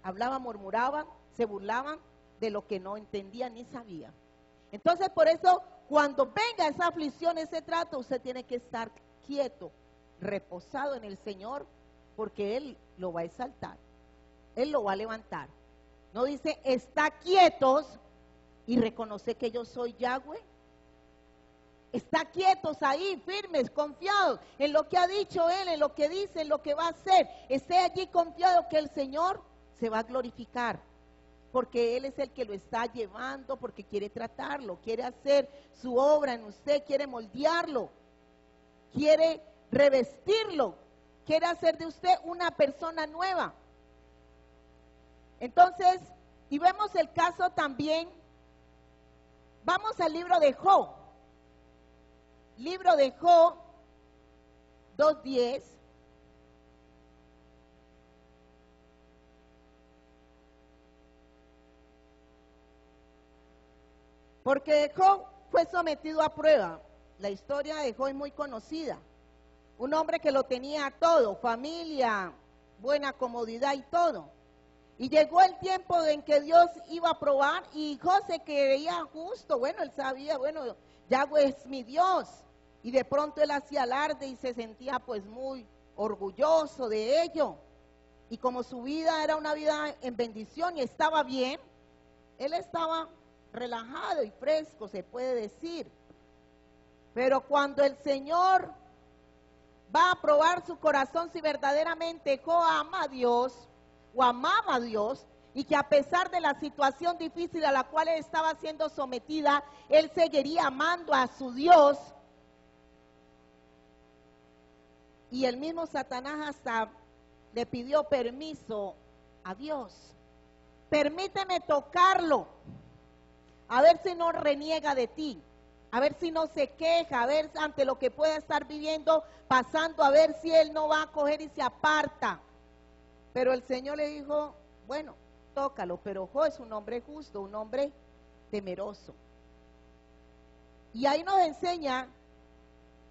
hablaban, murmuraban, se burlaban de lo que no entendían ni sabían. Entonces, por eso, cuando venga esa aflicción, ese trato, usted tiene que estar quieto, reposado en el Señor, porque Él lo va a exaltar, Él lo va a levantar. No dice, está quietos y reconoce que yo soy Yahweh. Está quietos ahí, firmes, confiados en lo que ha dicho Él, en lo que dice, en lo que va a hacer. Esté allí confiado que el Señor se va a glorificar, porque Él es el que lo está llevando, porque quiere tratarlo, quiere hacer su obra en usted, quiere moldearlo, quiere revestirlo, quiere hacer de usted una persona nueva. Entonces, y vemos el caso también, vamos al libro de Job. Libro de Job 2:10. Porque Job fue sometido a prueba. La historia de Job es muy conocida. Un hombre que lo tenía todo, familia, buena comodidad y todo. Y llegó el tiempo en que Dios iba a probar, y Job se creía justo. Bueno, él sabía, bueno, Yahweh es mi Dios. Y de pronto él hacía alarde y se sentía pues muy orgulloso de ello. Y como su vida era una vida en bendición y estaba bien, él estaba relajado y fresco, se puede decir. Pero cuando el Señor va a probar su corazón, si verdaderamente Job ama a Dios o amaba a Dios, y que a pesar de la situación difícil a la cual él estaba siendo sometida, él seguiría amando a su Dios. Y el mismo Satanás hasta le pidió permiso a Dios. Permíteme tocarlo, a ver si no reniega de ti, a ver si no se queja, a ver ante lo que pueda estar viviendo, pasando, a ver si él no va a coger y se aparta. Pero el Señor le dijo, bueno, tócalo, pero Job es un hombre justo, un hombre temeroso. Y ahí nos enseña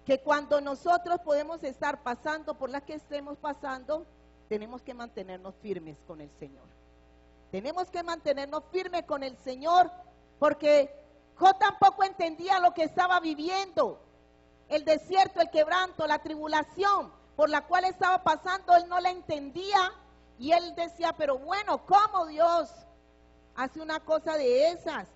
que cuando nosotros podemos estar pasando por las que estemos pasando, tenemos que mantenernos firmes con el Señor. Tenemos que mantenernos firmes con el Señor, porque Job tampoco entendía lo que estaba viviendo, el desierto, el quebranto, la tribulación por la cual estaba pasando, él no la entendía, y él decía, pero bueno, ¿cómo Dios hace una cosa de esas?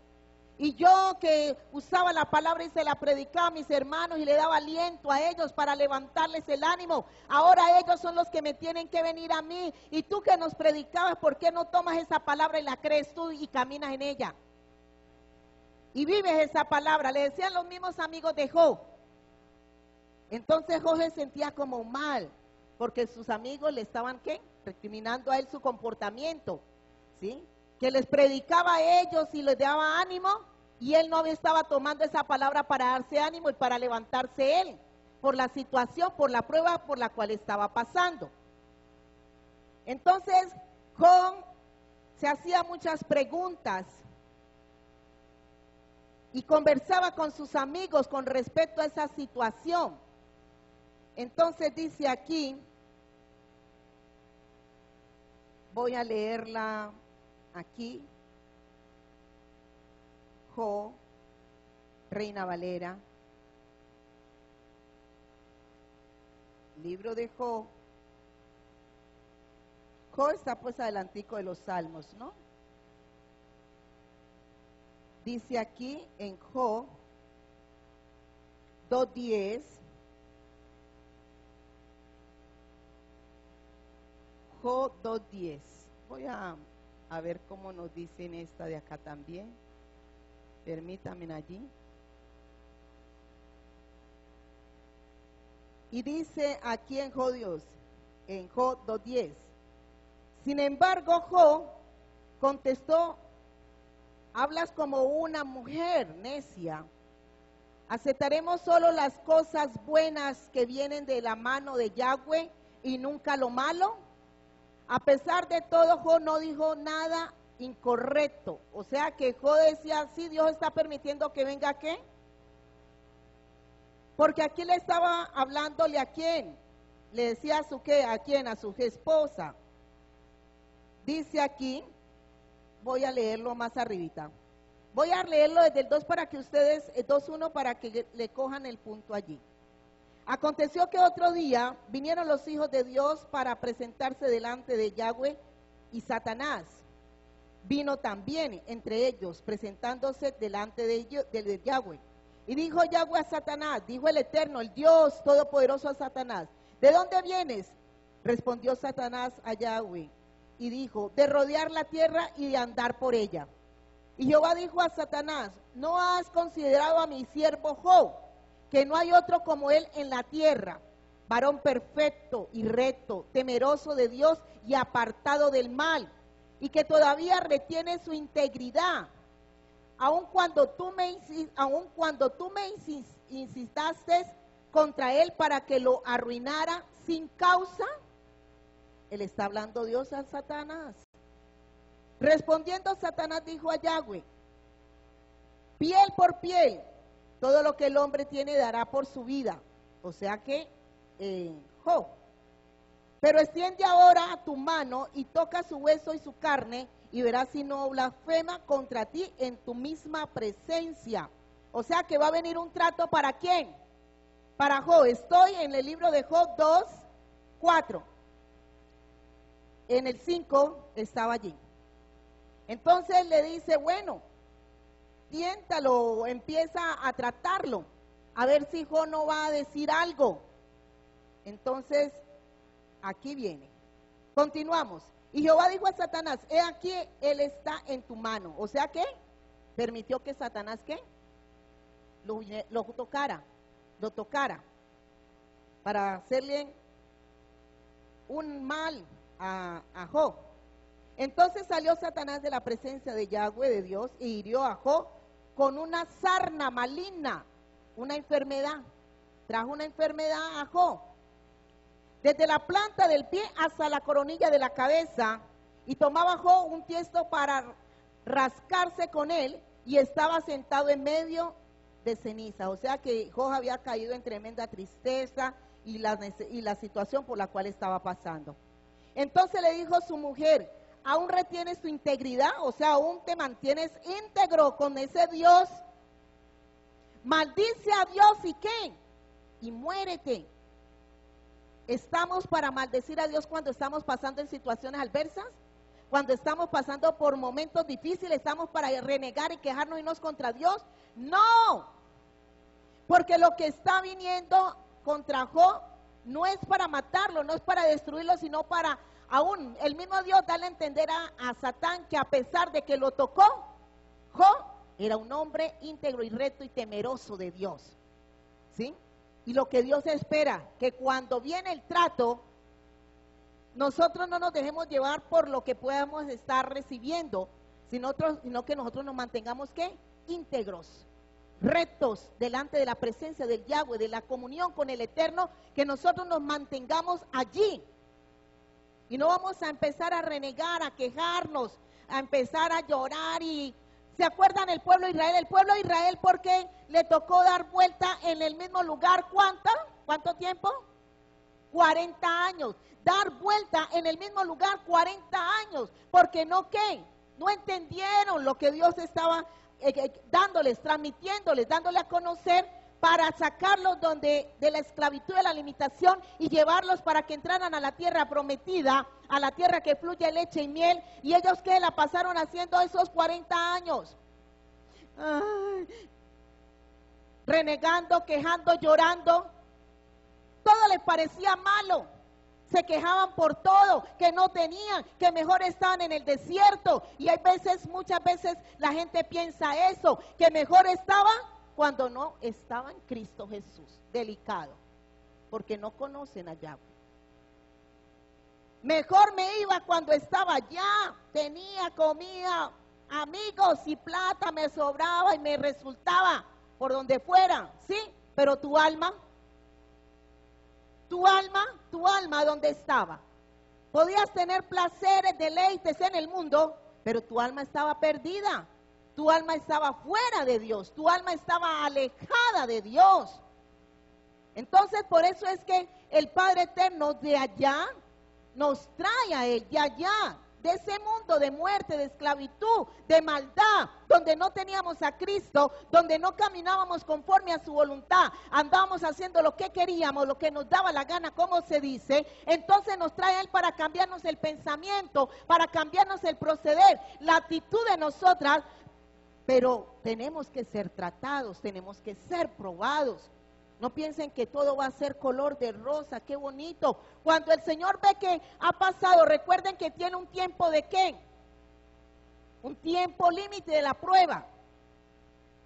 Y yo que usaba la palabra y se la predicaba a mis hermanos y le daba aliento a ellos para levantarles el ánimo, ahora ellos son los que me tienen que venir a mí. Y tú que nos predicabas, ¿por qué no tomas esa palabra y la crees tú y caminas en ella? Y vives esa palabra. Le decían los mismos amigos de Job. Entonces Job se sentía como mal, porque sus amigos le estaban, ¿qué? Recriminando a él su comportamiento, ¿sí? Que les predicaba a ellos y les daba ánimo, y él no estaba tomando esa palabra para darse ánimo y para levantarse él, por la situación, por la prueba por la cual estaba pasando. Entonces, Job se hacía muchas preguntas y conversaba con sus amigos con respecto a esa situación. Entonces dice aquí, voy a leerla aquí, Job, Reina Valera, libro de Job. Job está pues adelantico de los Salmos, ¿no? Dice aquí en Job 2:10, Job 2:10. Voy a ver cómo nos dicen esta de acá también. Permítanme allí. Y dice aquí en Job 2:10. Sin embargo, Job contestó, hablas como una mujer necia. ¿Aceptaremos solo las cosas buenas que vienen de la mano de Yahweh y nunca lo malo? A pesar de todo, Job no dijo nada incorrecto. O sea que Job decía, sí, Dios está permitiendo que venga, ¿qué? Porque aquí le estaba hablándole a quién. Le decía a su qué, a quién, a su esposa. Dice aquí, voy a leerlo más arribita. Voy a leerlo desde el 2 para que ustedes, 2:1 para que le cojan el punto allí. Aconteció que otro día vinieron los hijos de Dios para presentarse delante de Yahweh, y Satanás vino también entre ellos, presentándose delante de Yahweh. Y dijo Yahweh a Satanás, dijo el Eterno, el Dios Todopoderoso a Satanás, ¿de dónde vienes? Respondió Satanás a Yahweh y dijo, de rodear la tierra y de andar por ella. Y Jehová dijo a Satanás, ¿no has considerado a mi siervo Job, que no hay otro como él en la tierra, varón perfecto y recto, temeroso de Dios y apartado del mal, y que todavía retiene su integridad, aun cuando tú me insistaste contra él para que lo arruinara sin causa? Él está hablando Dios a Satanás. Respondiendo Satanás dijo a Yahweh, piel por piel, todo lo que el hombre tiene dará por su vida. O sea que, Job. Pero extiende ahora tu mano y toca su hueso y su carne, y verás si no blasfema contra ti en tu misma presencia. O sea que va a venir un trato ¿para quién? Para Job. Estoy en el libro de Job 2:4. En el 5 estaba allí. Entonces le dice, bueno, tiéntalo, empieza a tratarlo, a ver si Job no va a decir algo. Entonces, aquí viene. Continuamos. Y Jehová dijo a Satanás, he aquí, él está en tu mano. O sea que, permitió que Satanás, ¿qué? Lo tocara, para hacerle un mal a Job. Entonces salió Satanás de la presencia de Yahweh, de Dios, y hirió a Job con una sarna maligna, una enfermedad. Trajo una enfermedad a Job, desde la planta del pie hasta la coronilla de la cabeza, y tomaba Job un tiesto para rascarse con él, y estaba sentado en medio de ceniza. O sea que Job había caído en tremenda tristeza y la situación por la cual estaba pasando. Entonces le dijo su mujer: ¿aún retienes tu integridad? O sea, ¿aún te mantienes íntegro con ese Dios? Maldice a Dios y ¿qué? Y muérete. ¿Estamos para maldecir a Dios cuando estamos pasando en situaciones adversas? Cuando estamos pasando por momentos difíciles, ¿estamos para renegar y quejarnos y irnos contra Dios? No, porque lo que está viniendo contra Job no es para matarlo, no es para destruirlo, sino para aún el mismo Dios darle a entender a Satán que a pesar de que lo tocó, Job era un hombre íntegro y recto y temeroso de Dios, ¿sí? Y lo que Dios espera, que cuando viene el trato, nosotros no nos dejemos llevar por lo que podamos estar recibiendo, sino que nosotros nos mantengamos, ¿qué? Íntegros, rectos delante de la presencia del Yahweh, de la comunión con el Eterno, que nosotros nos mantengamos allí. Y no vamos a empezar a renegar, a quejarnos, a empezar a llorar. Y ¿se acuerdan el pueblo de Israel? El pueblo de Israel, ¿por qué le tocó dar vuelta en el mismo lugar? ¿Cuánto tiempo? 40 años. Dar vuelta en el mismo lugar 40 años. Porque no, ¿qué? No entendieron lo que Dios estaba dándoles, transmitiéndoles, dándole a conocer, para sacarlos de la esclavitud, de la limitación, y llevarlos para que entraran a la tierra prometida, a la tierra que fluye leche y miel. Y ellos, ¿qué? La pasaron haciendo esos 40 años. Ay, renegando, quejando, llorando. Todo les parecía malo. Se quejaban por todo, que no tenían, que mejor estaban en el desierto. Y hay veces, muchas veces la gente piensa eso, que mejor estaba cuando no estaba en Cristo Jesús. Delicado, porque no conocen a Yahweh. Mejor me iba cuando estaba allá, tenía, comía, amigos y plata me sobraba y me resultaba por donde fuera, ¿sí? Pero tu alma, ¿dónde estaba? Podías tener placeres, deleites en el mundo, pero tu alma estaba perdida. Tu alma estaba fuera de Dios, tu alma estaba alejada de Dios. Entonces, por eso es que el Padre Eterno de allá nos trae a Él, de allá, de ese mundo de muerte, de esclavitud, de maldad, donde no teníamos a Cristo, donde no caminábamos conforme a su voluntad, andábamos haciendo lo que queríamos, lo que nos daba la gana, como se dice. Entonces nos trae a Él para cambiarnos el pensamiento, para cambiarnos el proceder, la actitud de nosotras. Pero tenemos que ser tratados, tenemos que ser probados. No piensen que todo va a ser color de rosa, qué bonito. Cuando el Señor ve que ha pasado, recuerden que tiene un tiempo de ¿qué? Un tiempo límite de la prueba.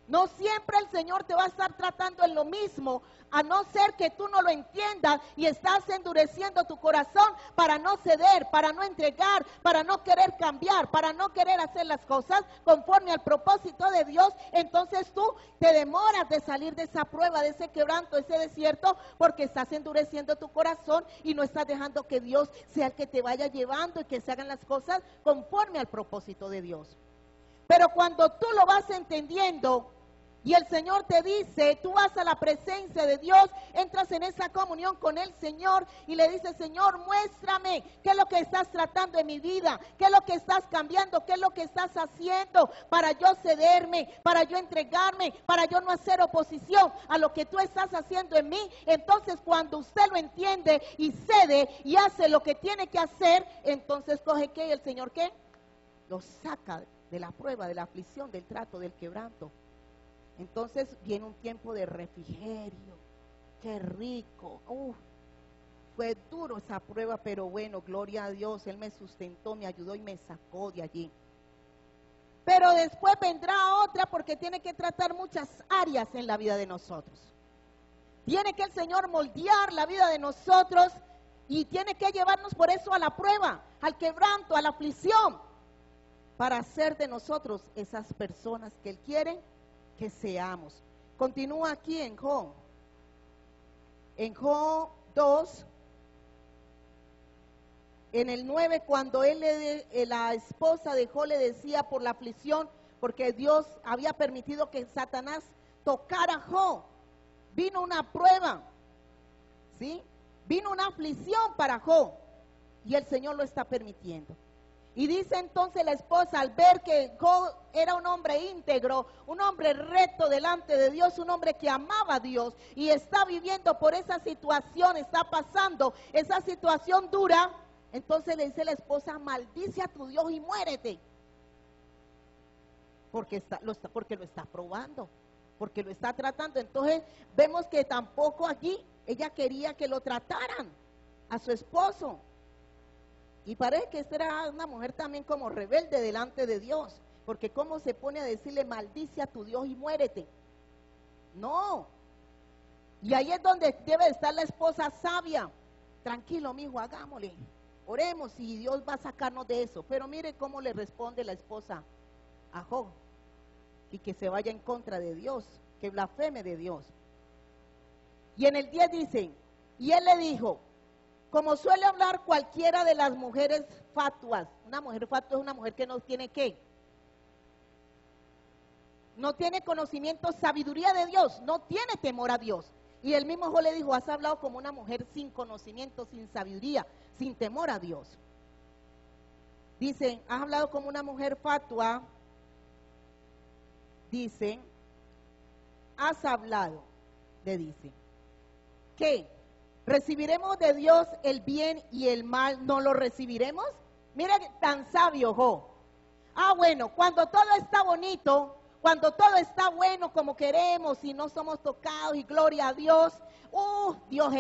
No siempre el Señor te va a estar tratando en lo mismo, a no ser que tú no lo entiendas y estás endureciendo tu corazón para no ceder, para no entregar, para no querer cambiar, para no querer hacer las cosas conforme al propósito de Dios. Entonces tú te demoras de salir de esa prueba, de ese quebranto, de ese desierto, porque estás endureciendo tu corazón y no estás dejando que Dios sea el que te vaya llevando y que se hagan las cosas conforme al propósito de Dios. Pero cuando tú lo vas entendiendo, y el Señor te dice, tú vas a la presencia de Dios, entras en esa comunión con el Señor y le dices: Señor, muéstrame qué es lo que estás tratando en mi vida, qué es lo que estás cambiando, qué es lo que estás haciendo para yo cederme, para yo entregarme, para yo no hacer oposición a lo que tú estás haciendo en mí. Entonces, cuando usted lo entiende y cede y hace lo que tiene que hacer, entonces coge ¿qué? ¿Y el Señor qué? Lo saca de la prueba, de la aflicción, del trato, del quebranto. Entonces viene un tiempo de refrigerio. Qué rico. Fue duro esa prueba, pero bueno, gloria a Dios. Él me sustentó, me ayudó y me sacó de allí. Pero después vendrá otra, porque tiene que tratar muchas áreas en la vida de nosotros. Tiene que el Señor moldear la vida de nosotros Y tiene que llevarnos por eso a la prueba, al quebranto, a la aflicción, para hacer de nosotros esas personas que Él quiere que seamos. Continúa aquí en Job. En Job 2, en el 9, cuando la esposa de Job le decía por la aflicción, porque Dios había permitido que Satanás tocara a Job, vino una prueba, ¿sí? Vino una aflicción para Job, y el Señor lo está permitiendo. Y dice entonces la esposa, al ver que Job era un hombre íntegro, un hombre recto delante de Dios, un hombre que amaba a Dios, y está viviendo por esa situación, está pasando esa situación dura, entonces le dice la esposa, maldice a tu Dios y muérete. Porque lo está probando, porque lo está tratando. Entonces vemos que tampoco aquí ella quería que lo trataran a su esposo. Y parece que esta era una mujer también como rebelde delante de Dios, porque cómo se pone a decirle, maldice a tu Dios y muérete. No. Y ahí es donde debe estar la esposa sabia. Tranquilo, mijo, hagámosle, oremos y Dios va a sacarnos de eso. Pero mire cómo le responde la esposa a Job, y que se vaya en contra de Dios, que blasfeme de Dios. Y en el 10 dice, y él le dijo, como suele hablar cualquiera de las mujeres fatuas. Una mujer fatua es una mujer que no tiene ¿qué? No tiene conocimiento, sabiduría de Dios, no tiene temor a Dios. Y el mismo Job le dijo, has hablado como una mujer sin conocimiento, sin sabiduría, sin temor a Dios. Dicen, has hablado como una mujer fatua. Dicen, has hablado, le dicen, ¿qué? ¿Recibiremos de Dios el bien y el mal? ¿No lo recibiremos? Mira tan sabio Job. Bueno, cuando todo está bonito, cuando todo está bueno como queremos y no somos tocados y gloria a Dios, Dios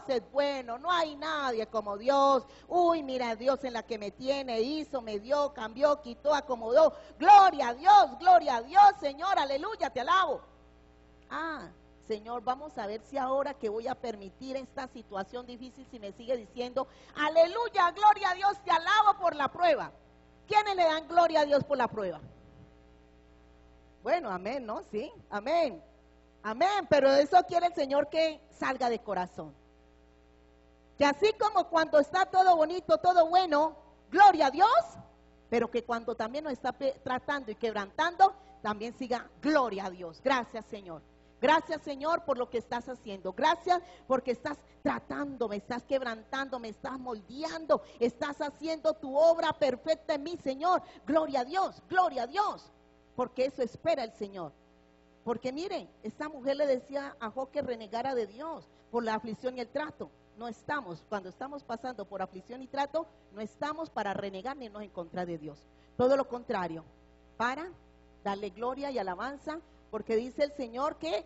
es bueno, no hay nadie como Dios. Uy, mira Dios en la que me tiene, hizo, me dio, cambió, quitó, acomodó. Gloria a Dios, Señor, aleluya, te alabo. Señor, vamos a ver si ahora que voy a permitir esta situación difícil, si me sigue diciendo, aleluya, gloria a Dios, te alabo por la prueba. ¿Quiénes le dan gloria a Dios por la prueba? Bueno, amén, ¿no? Sí, amén. Amén, pero eso quiere el Señor que salga de corazón. Que así como cuando está todo bonito, todo bueno, gloria a Dios, pero que cuando también nos está tratando y quebrantando, también siga gloria a Dios. Gracias, Señor. Gracias, Señor, por lo que estás haciendo. Gracias porque estás tratando, me estás quebrantando, me estás moldeando, estás haciendo tu obra perfecta en mí, Señor. Gloria a Dios, porque eso espera el Señor. Porque miren, esta mujer le decía a Job que renegara de Dios por la aflicción y el trato. No estamos, cuando estamos pasando por aflicción y trato, no estamos para renegar ni irnos en contra de Dios. Todo lo contrario, para darle gloria y alabanza. Porque dice el Señor que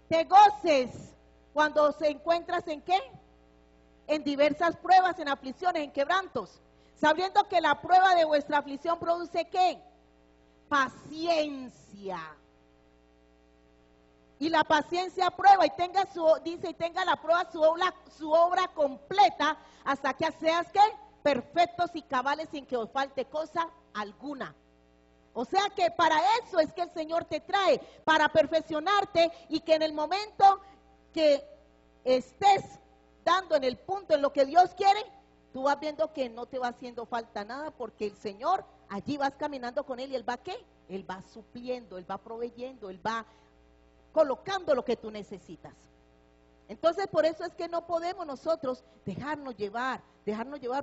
te goces cuando se encuentras en ¿qué? En diversas pruebas, en aflicciones, en quebrantos, sabiendo que la prueba de vuestra aflicción produce ¿qué? Paciencia. Y la paciencia prueba y tenga tenga la prueba su obra completa hasta que seas ¿qué? Perfectos y cabales sin que os falte cosa alguna. O sea que para eso es que el Señor te trae, para perfeccionarte y que en el momento que estés dando en el punto en lo que Dios quiere, tú vas viendo que no te va haciendo falta nada porque el Señor, allí vas caminando con Él y Él va ¿qué? Él va supliendo, Él va proveyendo, Él va colocando lo que tú necesitas. Entonces por eso es que no podemos nosotros dejarnos llevar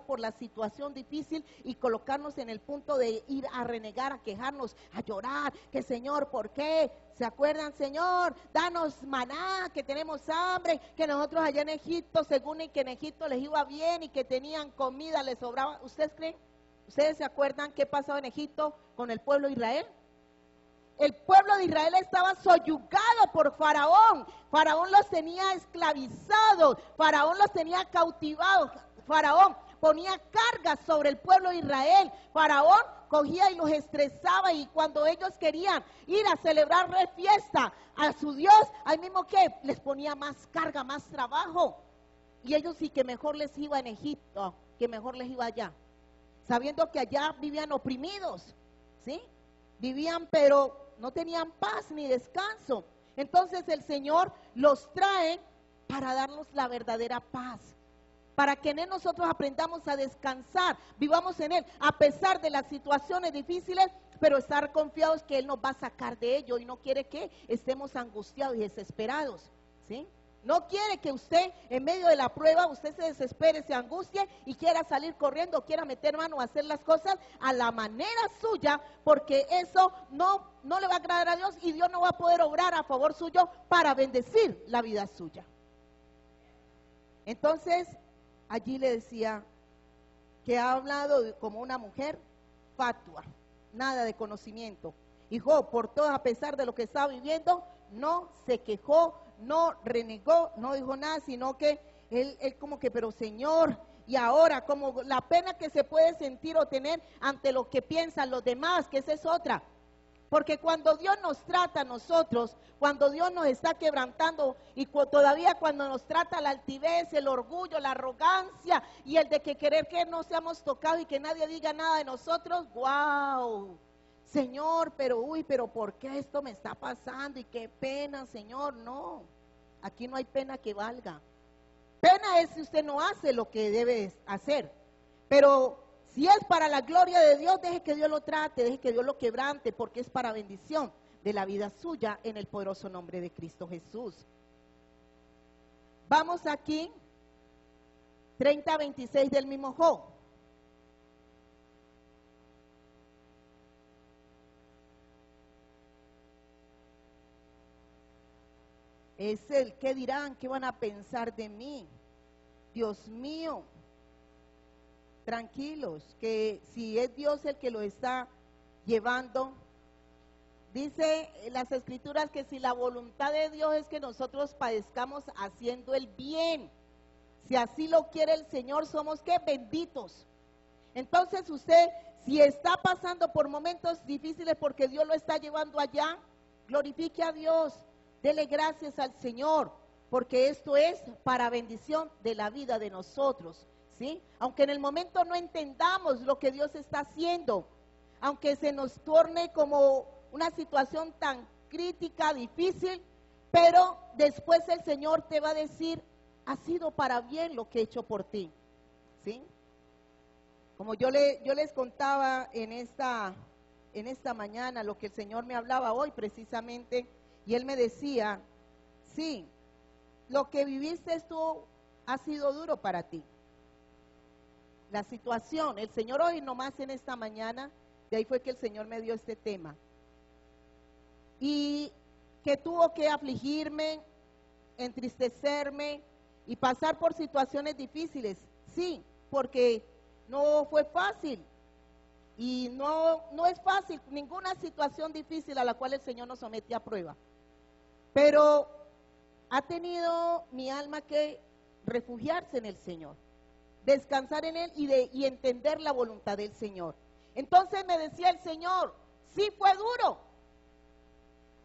por la situación difícil y colocarnos en el punto de ir a renegar, a quejarnos, a llorar, que Señor, ¿por qué? ¿Se acuerdan, Señor? Danos maná, que tenemos hambre, que nosotros allá en Egipto, según que en Egipto les iba bien y que tenían comida, les sobraba. ¿Ustedes creen? ¿Ustedes se acuerdan qué pasó en Egipto con el pueblo de Israel? El pueblo de Israel estaba soyugado por Faraón. Faraón los tenía esclavizados, Faraón los tenía cautivados. Faraón ponía cargas sobre el pueblo de Israel. Faraón cogía y los estresaba y cuando ellos querían ir a celebrar fiesta a su Dios, al mismo que les ponía más carga, más trabajo. y ellos sí que mejor les iba en Egipto, que mejor les iba allá, sabiendo que allá vivían oprimidos, ¿sí? Vivían pero no tenían paz ni descanso. Entonces el Señor los trae para darnos la verdadera paz, para que en Él nosotros aprendamos a descansar, vivamos en Él, a pesar de las situaciones difíciles, pero estar confiados que Él nos va a sacar de ello y no quiere que estemos angustiados y desesperados, ¿sí? No quiere que usted en medio de la prueba, usted se desespere, se angustie y quiera salir corriendo, quiera meter mano a hacer las cosas a la manera suya, porque eso no le va a agradar a Dios y Dios no va a poder obrar a favor suyo para bendecir la vida suya. Entonces, allí le decía que ha hablado como una mujer fatua, nada de conocimiento. Y Job, por todo, a pesar de lo que estaba viviendo, no se quejó, no renegó, no dijo nada, sino que él como que, pero Señor, y ahora, como la pena que se puede sentir o tener ante lo que piensan los demás, que esa es otra. Porque cuando Dios nos trata a nosotros, cuando Dios nos está quebrantando y todavía cuando nos trata la altivez, el orgullo, la arrogancia y el de que querer que no seamos tocados y que nadie diga nada de nosotros, ¡wow! Señor, pero ¿por qué esto me está pasando? Y qué pena, Señor. No, aquí no hay pena que valga. Pena es si usted no hace lo que debe hacer, pero si es para la gloria de Dios, deje que Dios lo trate, deje que Dios lo quebrante, porque es para bendición de la vida suya en el poderoso nombre de Cristo Jesús. Vamos aquí, 30:26 del mismo Job. Es el que dirán, qué van a pensar de mí. Dios mío, tranquilos, que si es Dios el que lo está llevando, dice las escrituras que si la voluntad de Dios es que nosotros padezcamos haciendo el bien, si así lo quiere el Señor, somos ¿qué? Benditos. Entonces usted, si está pasando por momentos difíciles porque Dios lo está llevando allá, glorifique a Dios, dele gracias al Señor, porque esto es para bendición de la vida de nosotros, ¿sí? Aunque en el momento no entendamos lo que Dios está haciendo, aunque se nos torne como una situación tan crítica, difícil, pero después el Señor te va a decir, ha sido para bien lo que he hecho por ti, ¿sí? Como yo les contaba en esta mañana, lo que el Señor me hablaba hoy precisamente, y Él me decía, sí, lo que viviste tú ha sido duro para ti. La situación, el Señor hoy nomás en esta mañana, de ahí fue que el Señor me dio este tema. Y que tuvo que afligirme, entristecerme y pasar por situaciones difíciles, sí, porque no fue fácil. Y no es fácil, ninguna situación difícil a la cual el Señor nos somete a prueba. Pero ha tenido mi alma que refugiarse en el Señor, descansar en Él y entender la voluntad del Señor. Entonces me decía el Señor, sí fue duro,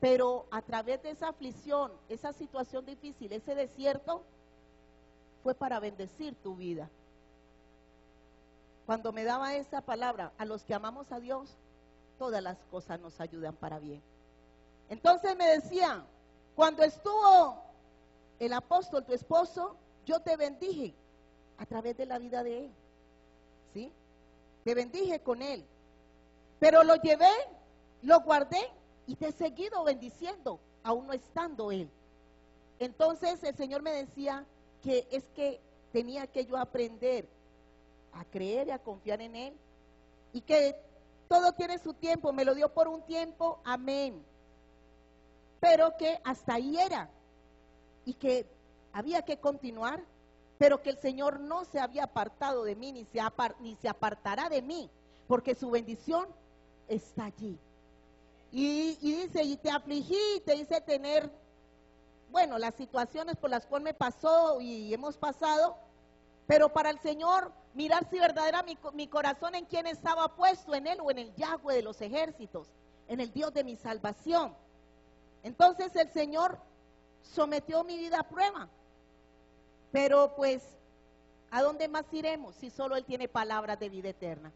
pero a través de esa aflicción, esa situación difícil, ese desierto, fue para bendecir tu vida. Cuando me daba esa palabra, a los que amamos a Dios, todas las cosas nos ayudan para bien. Entonces me decía, cuando estuvo el apóstol, tu esposo, yo te bendije a través de la vida de él, ¿sí? Te bendije con él, pero lo llevé, lo guardé y te he seguido bendiciendo, aún no estando él. Entonces el Señor me decía que es que tenía que yo aprender a creer y a confiar en él, y que todo tiene su tiempo, me lo dio por un tiempo, amén, pero que hasta ahí era, y que había que continuar, pero que el Señor no se había apartado de mí, ni se apartará de mí, porque su bendición está allí. Y dice, y te afligí, te hice tener, bueno, las situaciones por las cuales me pasó y hemos pasado, pero para el Señor, mirar si verdadera mi corazón en quién estaba puesto, en Él o en el Yahweh de los ejércitos, en el Dios de mi salvación. Entonces el Señor sometió mi vida a prueba. Pero pues, ¿a dónde más iremos si solo Él tiene palabras de vida eterna?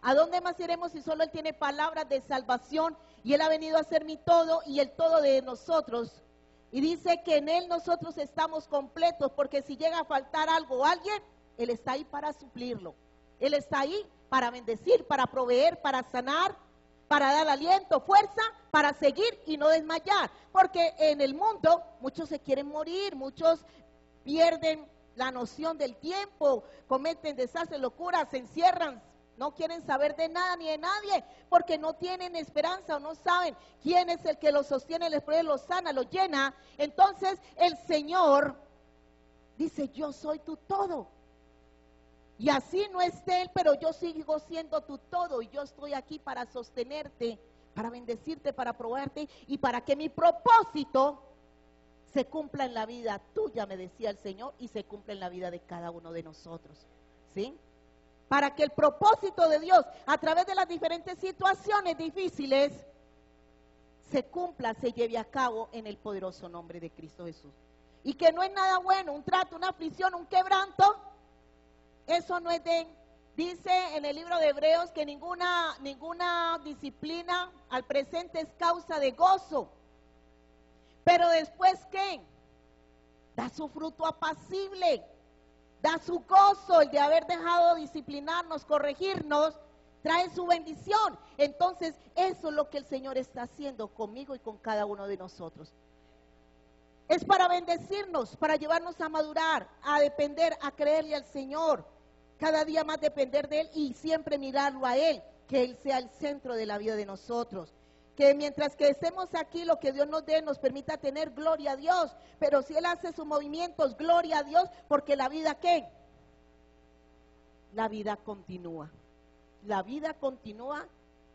¿A dónde más iremos si solo Él tiene palabras de salvación? Y Él ha venido a ser mi todo y el todo de nosotros. Y dice que en Él nosotros estamos completos, porque si llega a faltar algo o alguien, Él está ahí para suplirlo. Él está ahí para bendecir, para proveer, para sanar, para dar aliento, fuerza, para seguir y no desmayar. Porque en el mundo muchos se quieren morir, muchos pierden la noción del tiempo, cometen desastres, locuras, se encierran, no quieren saber de nada ni de nadie, porque no tienen esperanza o no saben quién es el que los sostiene, les provee, los sana, los llena. Entonces el Señor dice, yo soy tu todo. Y así no esté Él, pero yo sigo siendo tu todo, y yo estoy aquí para sostenerte, para bendecirte, para probarte, y para que mi propósito se cumpla en la vida tuya, me decía el Señor, y se cumpla en la vida de cada uno de nosotros, ¿sí? Para que el propósito de Dios, a través de las diferentes situaciones difíciles, se cumpla, se lleve a cabo en el poderoso nombre de Cristo Jesús. Y que no es nada bueno, un trato, una aflicción, un quebranto, eso no es de... Dice en el libro de Hebreos que ninguna disciplina al presente es causa de gozo. Pero después, ¿qué? Da su fruto apacible, da su gozo, el de haber dejado disciplinarnos, corregirnos, trae su bendición. Entonces, eso es lo que el Señor está haciendo conmigo y con cada uno de nosotros. Es para bendecirnos, para llevarnos a madurar, a depender, a creerle al Señor, cada día más depender de Él y siempre mirarlo a Él, que Él sea el centro de la vida de nosotros. Que mientras que estemos aquí, lo que Dios nos dé nos permita tener gloria a Dios, pero si Él hace sus movimientos, gloria a Dios, porque la vida, ¿qué? La vida continúa. La vida continúa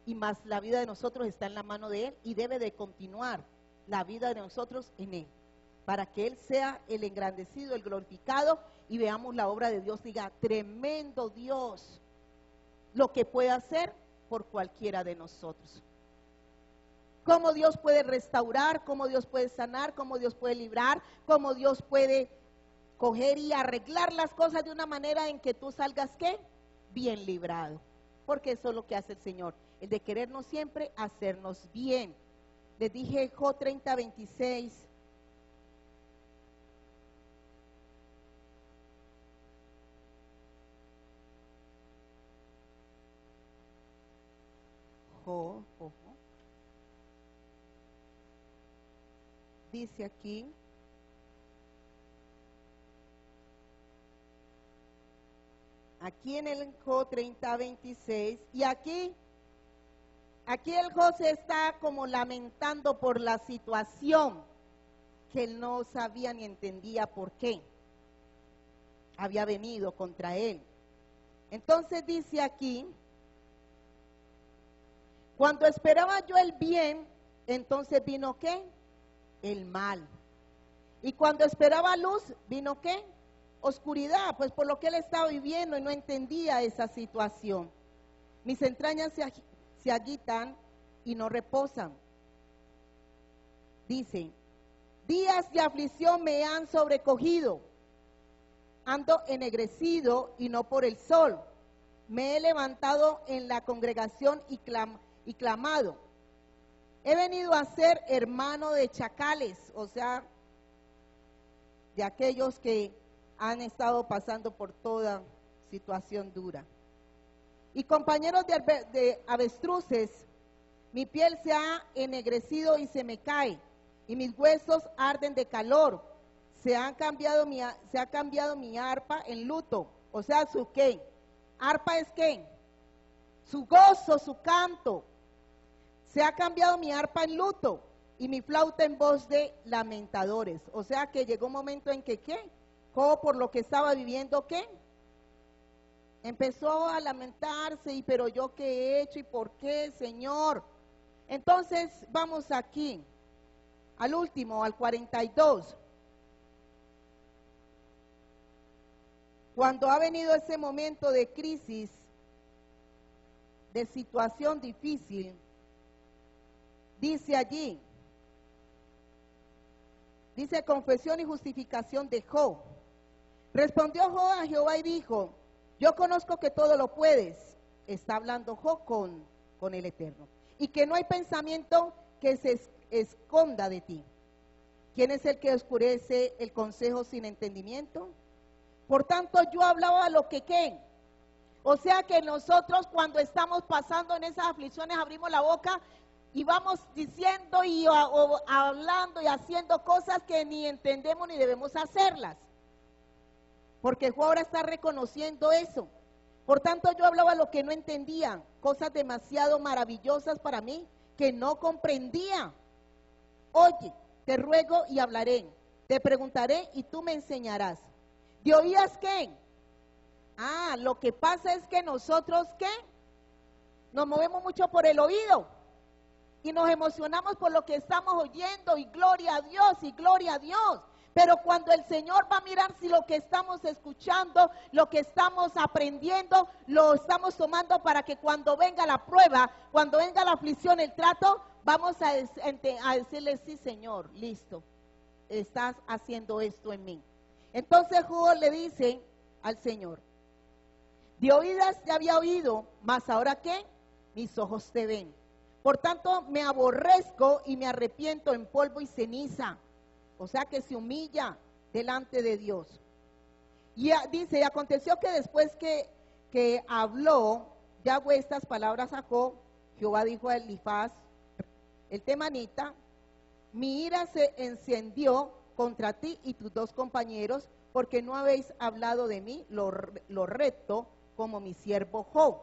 y más la vida de nosotros está en la mano de Él y debe de continuar la vida de nosotros en Él, para que Él sea el engrandecido, el glorificado y veamos la obra de Dios, diga, tremendo Dios, lo que puede hacer por cualquiera de nosotros. Cómo Dios puede restaurar, cómo Dios puede sanar, cómo Dios puede librar, cómo Dios puede coger y arreglar las cosas de una manera en que tú salgas, ¿qué? Bien librado. Porque eso es lo que hace el Señor, el de querernos siempre hacernos bien. Les dije Job 30:26. Job. Dice aquí, en el Job 30:26, y aquí el Job se está como lamentando por la situación que él no sabía ni entendía por qué había venido contra él. Entonces dice aquí, cuando esperaba yo el bien, entonces vino ¿qué? El mal. Y cuando esperaba luz, vino ¿qué? Oscuridad, pues por lo que él estaba viviendo y no entendía esa situación. Mis entrañas se agitan y no reposan. Dice, días de aflicción me han sobrecogido, ando ennegrecido y no por el sol. Me he levantado en la congregación y clamado. He venido a ser hermano de chacales, o sea, de aquellos que han estado pasando por toda situación dura. Y compañeros de avestruces, mi piel se ha ennegrecido y se me cae, y mis huesos arden de calor. Se ha cambiado mi arpa en luto, o sea, ¿su qué? Arpa es ¿qué? Su gozo, su canto. Se ha cambiado mi arpa en luto y mi flauta en voz de lamentadores. O sea que llegó un momento en que ¿qué? Como por lo que estaba viviendo ¿qué? Empezó a lamentarse y pero yo qué he hecho y por qué, Señor. Entonces vamos aquí al último, al 42. Cuando ha venido ese momento de crisis, de situación difícil, dice allí, dice confesión y justificación de Job. Respondió Job a Jehová y dijo, yo conozco que todo lo puedes. Está hablando Job con el Eterno. Y que no hay pensamiento que se esconda de ti. ¿Quién es el que oscurece el consejo sin entendimiento? Por tanto, yo hablaba lo que ¿qué? O sea que nosotros cuando estamos pasando en esas aflicciones abrimos la boca y vamos diciendo o hablando y haciendo cosas que ni entendemos ni debemos hacerlas. Porque Job ahora está reconociendo eso. Por tanto, yo hablaba lo que no entendía, cosas demasiado maravillosas para mí que no comprendía. Oye, te ruego y hablaré, te preguntaré y tú me enseñarás. ¿De oídas qué? Lo que pasa es que nosotros ¿qué? Nos movemos mucho por el oído y nos emocionamos por lo que estamos oyendo y gloria a Dios y gloria a Dios. Pero cuando el Señor va a mirar si lo que estamos escuchando, lo que estamos aprendiendo, lo estamos tomando para que cuando venga la prueba, cuando venga la aflicción, el trato, vamos a decirle, sí Señor, listo, estás haciendo esto en mí. Entonces Job le dice al Señor, de oídas te había oído, mas ahora ¿qué? Mis ojos te ven. Por tanto me aborrezco y me arrepiento en polvo y ceniza. O sea que se humilla delante de Dios. Y dice, aconteció que después que habló Yahweh estas palabras a Job, Jehová dijo a Elifaz, el temanita, mi ira se encendió contra ti y tus dos compañeros, porque no habéis hablado de mí lo recto como mi siervo Job.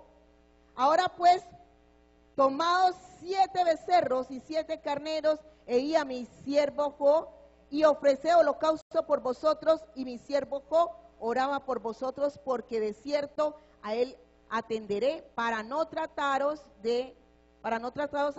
Ahora pues, tomaos 7 becerros y 7 carneros, e id a mi siervo Job, y ofrecé holocausto por vosotros, y mi siervo Job oraba por vosotros, porque de cierto a él atenderé para no trataros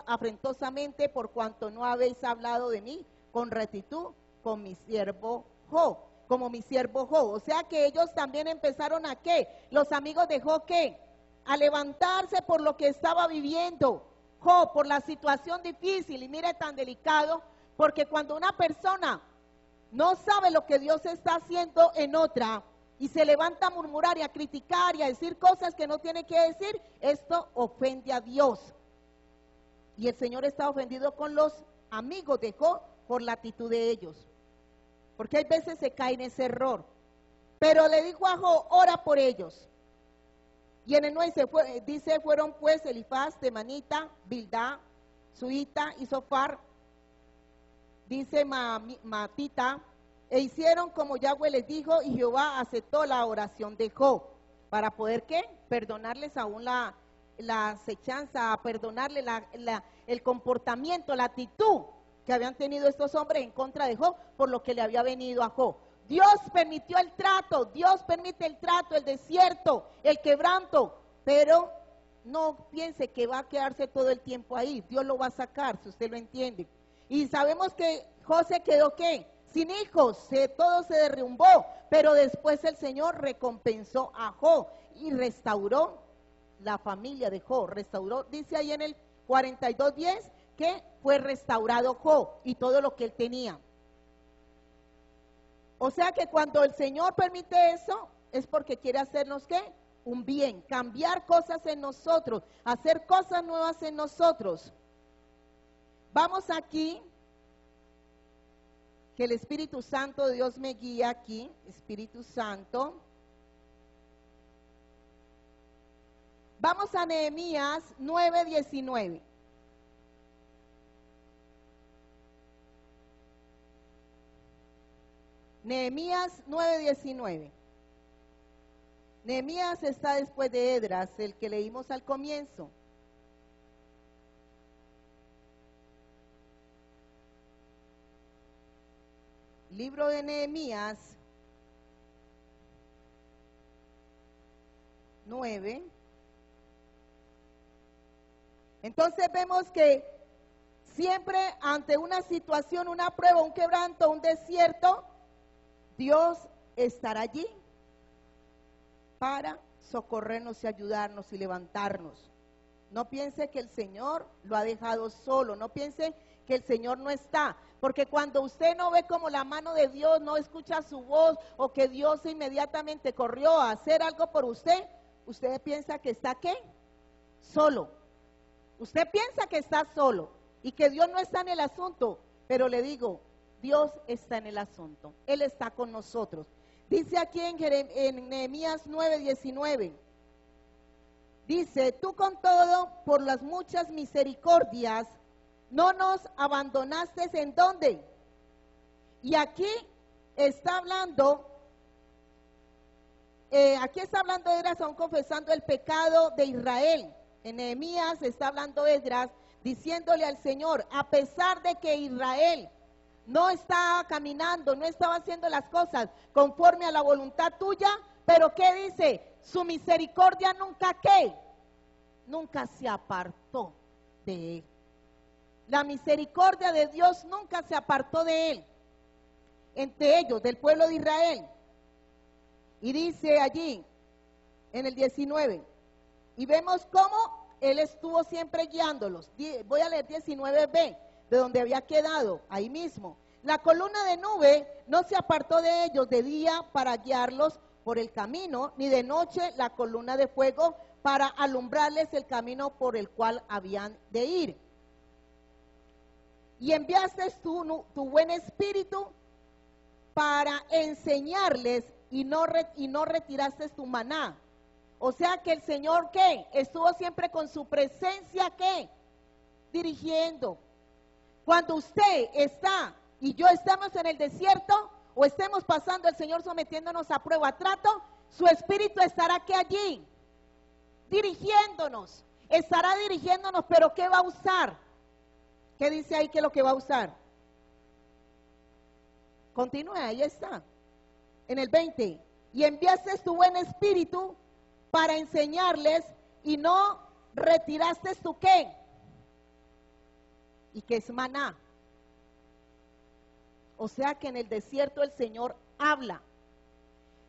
afrentosamente, por cuanto no habéis hablado de mí con rectitud, con mi siervo Job, como mi siervo Job. O sea que ellos también empezaron a ¿qué? Los amigos de Job ¿qué? A levantarse por lo que estaba viviendo Job, por la situación difícil, y mire tan delicado, porque cuando una persona no sabe lo que Dios está haciendo en otra y se levanta a murmurar y a criticar y a decir cosas que no tiene que decir, esto ofende a Dios. Y el Señor está ofendido con los amigos de Job por la actitud de ellos, porque hay veces se cae en ese error. Pero le dijo a Job, ora por ellos. Y en el 9 dice, fueron pues Elifaz, Temanita, Bildad, Suita y Sofar, dice Matita, e hicieron como Yahweh les dijo, y Jehová aceptó la oración de Job, para poder ¿qué? Perdonarles aún la acechanza, perdonarle el comportamiento, la actitud que habían tenido estos hombres en contra de Job, por lo que le había venido a Job. Dios permitió el trato, Dios permite el trato, el desierto, el quebranto, pero no piense que va a quedarse todo el tiempo ahí, Dios lo va a sacar, si usted lo entiende. Y sabemos que José quedó ¿qué? Sin hijos, todo se derrumbó, pero después el Señor recompensó a Job y restauró la familia de Job, restauró, dice ahí en el 42:10, que fue restaurado Job y todo lo que él tenía. O sea que cuando el Señor permite eso, es porque quiere hacernos ¿qué? Un bien, cambiar cosas en nosotros, hacer cosas nuevas en nosotros. Vamos aquí, que el Espíritu Santo de Dios me guía aquí, Espíritu Santo. Vamos a Nehemías 9:19. Nehemías 9:19. Nehemías está después de Esdras, el que leímos al comienzo. Libro de Nehemías 9. Entonces vemos que siempre ante una situación, una prueba, un quebranto, un desierto, Dios estará allí para socorrernos y ayudarnos y levantarnos. No piense que el Señor lo ha dejado solo, no piense que el Señor no está, porque cuando usted no ve como la mano de Dios, no escucha su voz, o que Dios inmediatamente corrió a hacer algo por usted, usted piensa que está ¿qué? Solo. Usted piensa que está solo y que Dios no está en el asunto, pero le digo, Dios está en el asunto, Él está con nosotros. Dice aquí en Nehemías 9:19, dice, tú con todo, por las muchas misericordias, no nos abandonaste, ¿en dónde? Y aquí está hablando, Esdras aún confesando el pecado de Israel. En Nehemías está hablando Esdras, diciéndole al Señor, a pesar de que Israel no estaba caminando, no estaba haciendo las cosas conforme a la voluntad tuya, pero ¿qué dice? Su misericordia nunca ¿qué? Nunca se apartó de él. La misericordia de Dios nunca se apartó de él, entre ellos, del pueblo de Israel. Y dice allí, en el 19, y vemos cómo él estuvo siempre guiándolos. Voy a leer 19b, de donde había quedado, ahí mismo. La columna de nube no se apartó de ellos de día para guiarlos por el camino, ni de noche la columna de fuego para alumbrarles el camino por el cual habían de ir. Y enviaste tu buen espíritu para enseñarles y no retiraste tu maná. O sea que el Señor, ¿qué? Estuvo siempre con su presencia, ¿qué? Dirigiendo. Cuando usted está y yo estamos en el desierto o estemos pasando, el Señor sometiéndonos a prueba, trato, su espíritu estará que allí, dirigiéndonos, estará dirigiéndonos, pero ¿qué va a usar? ¿Qué dice ahí que lo que va a usar? Continúe, ahí está. En el 20, y enviaste tu buen espíritu para enseñarles y no retiraste tu ¿qué? Y que es maná. O sea que en el desierto el Señor habla.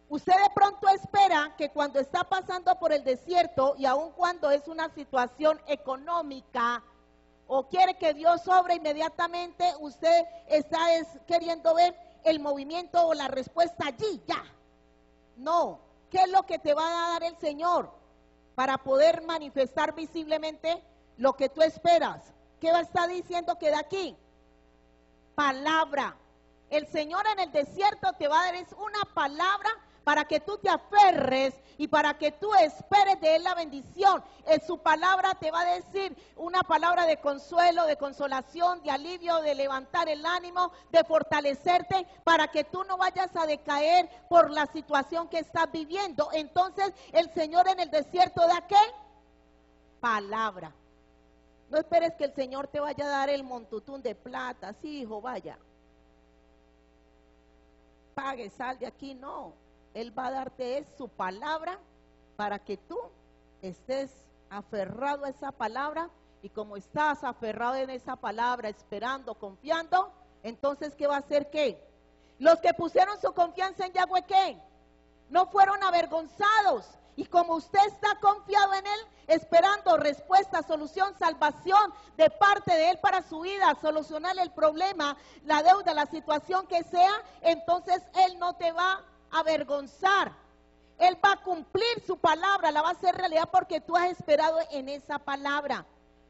Usted de pronto espera que cuando está pasando por el desierto y aun cuando es una situación económica o quiere que Dios obre inmediatamente, usted está queriendo ver el movimiento o la respuesta allí, ya. No, ¿qué es lo que te va a dar el Señor para poder manifestar visiblemente lo que tú esperas? ¿Qué va a estar diciendo que de aquí? Palabra. El Señor en el desierto te va a dar es una palabra para que tú te aferres y para que tú esperes de Él la bendición. En su palabra te va a decir una palabra de consuelo, de consolación, de alivio, de levantar el ánimo, de fortalecerte, para que tú no vayas a decaer por la situación que estás viviendo. Entonces el Señor en el desierto da ¿qué? Palabra. No esperes que el Señor te vaya a dar el montutún de plata. Sí, hijo, vaya. Pague, sal de aquí, no. Él va a darte su palabra para que tú estés aferrado a esa palabra, y como estás aferrado en esa palabra, esperando, confiando, entonces ¿qué va a hacer? ¿Qué? Los que pusieron su confianza en Yahweh, ¿qué? No fueron avergonzados. Y como usted está confiado en Él, esperando respuesta, solución, salvación de parte de Él para su vida, solucionar el problema, la deuda, la situación que sea, entonces Él no te va a avergonzar. Él va a cumplir su palabra, la va a hacer realidad porque tú has esperado en esa palabra.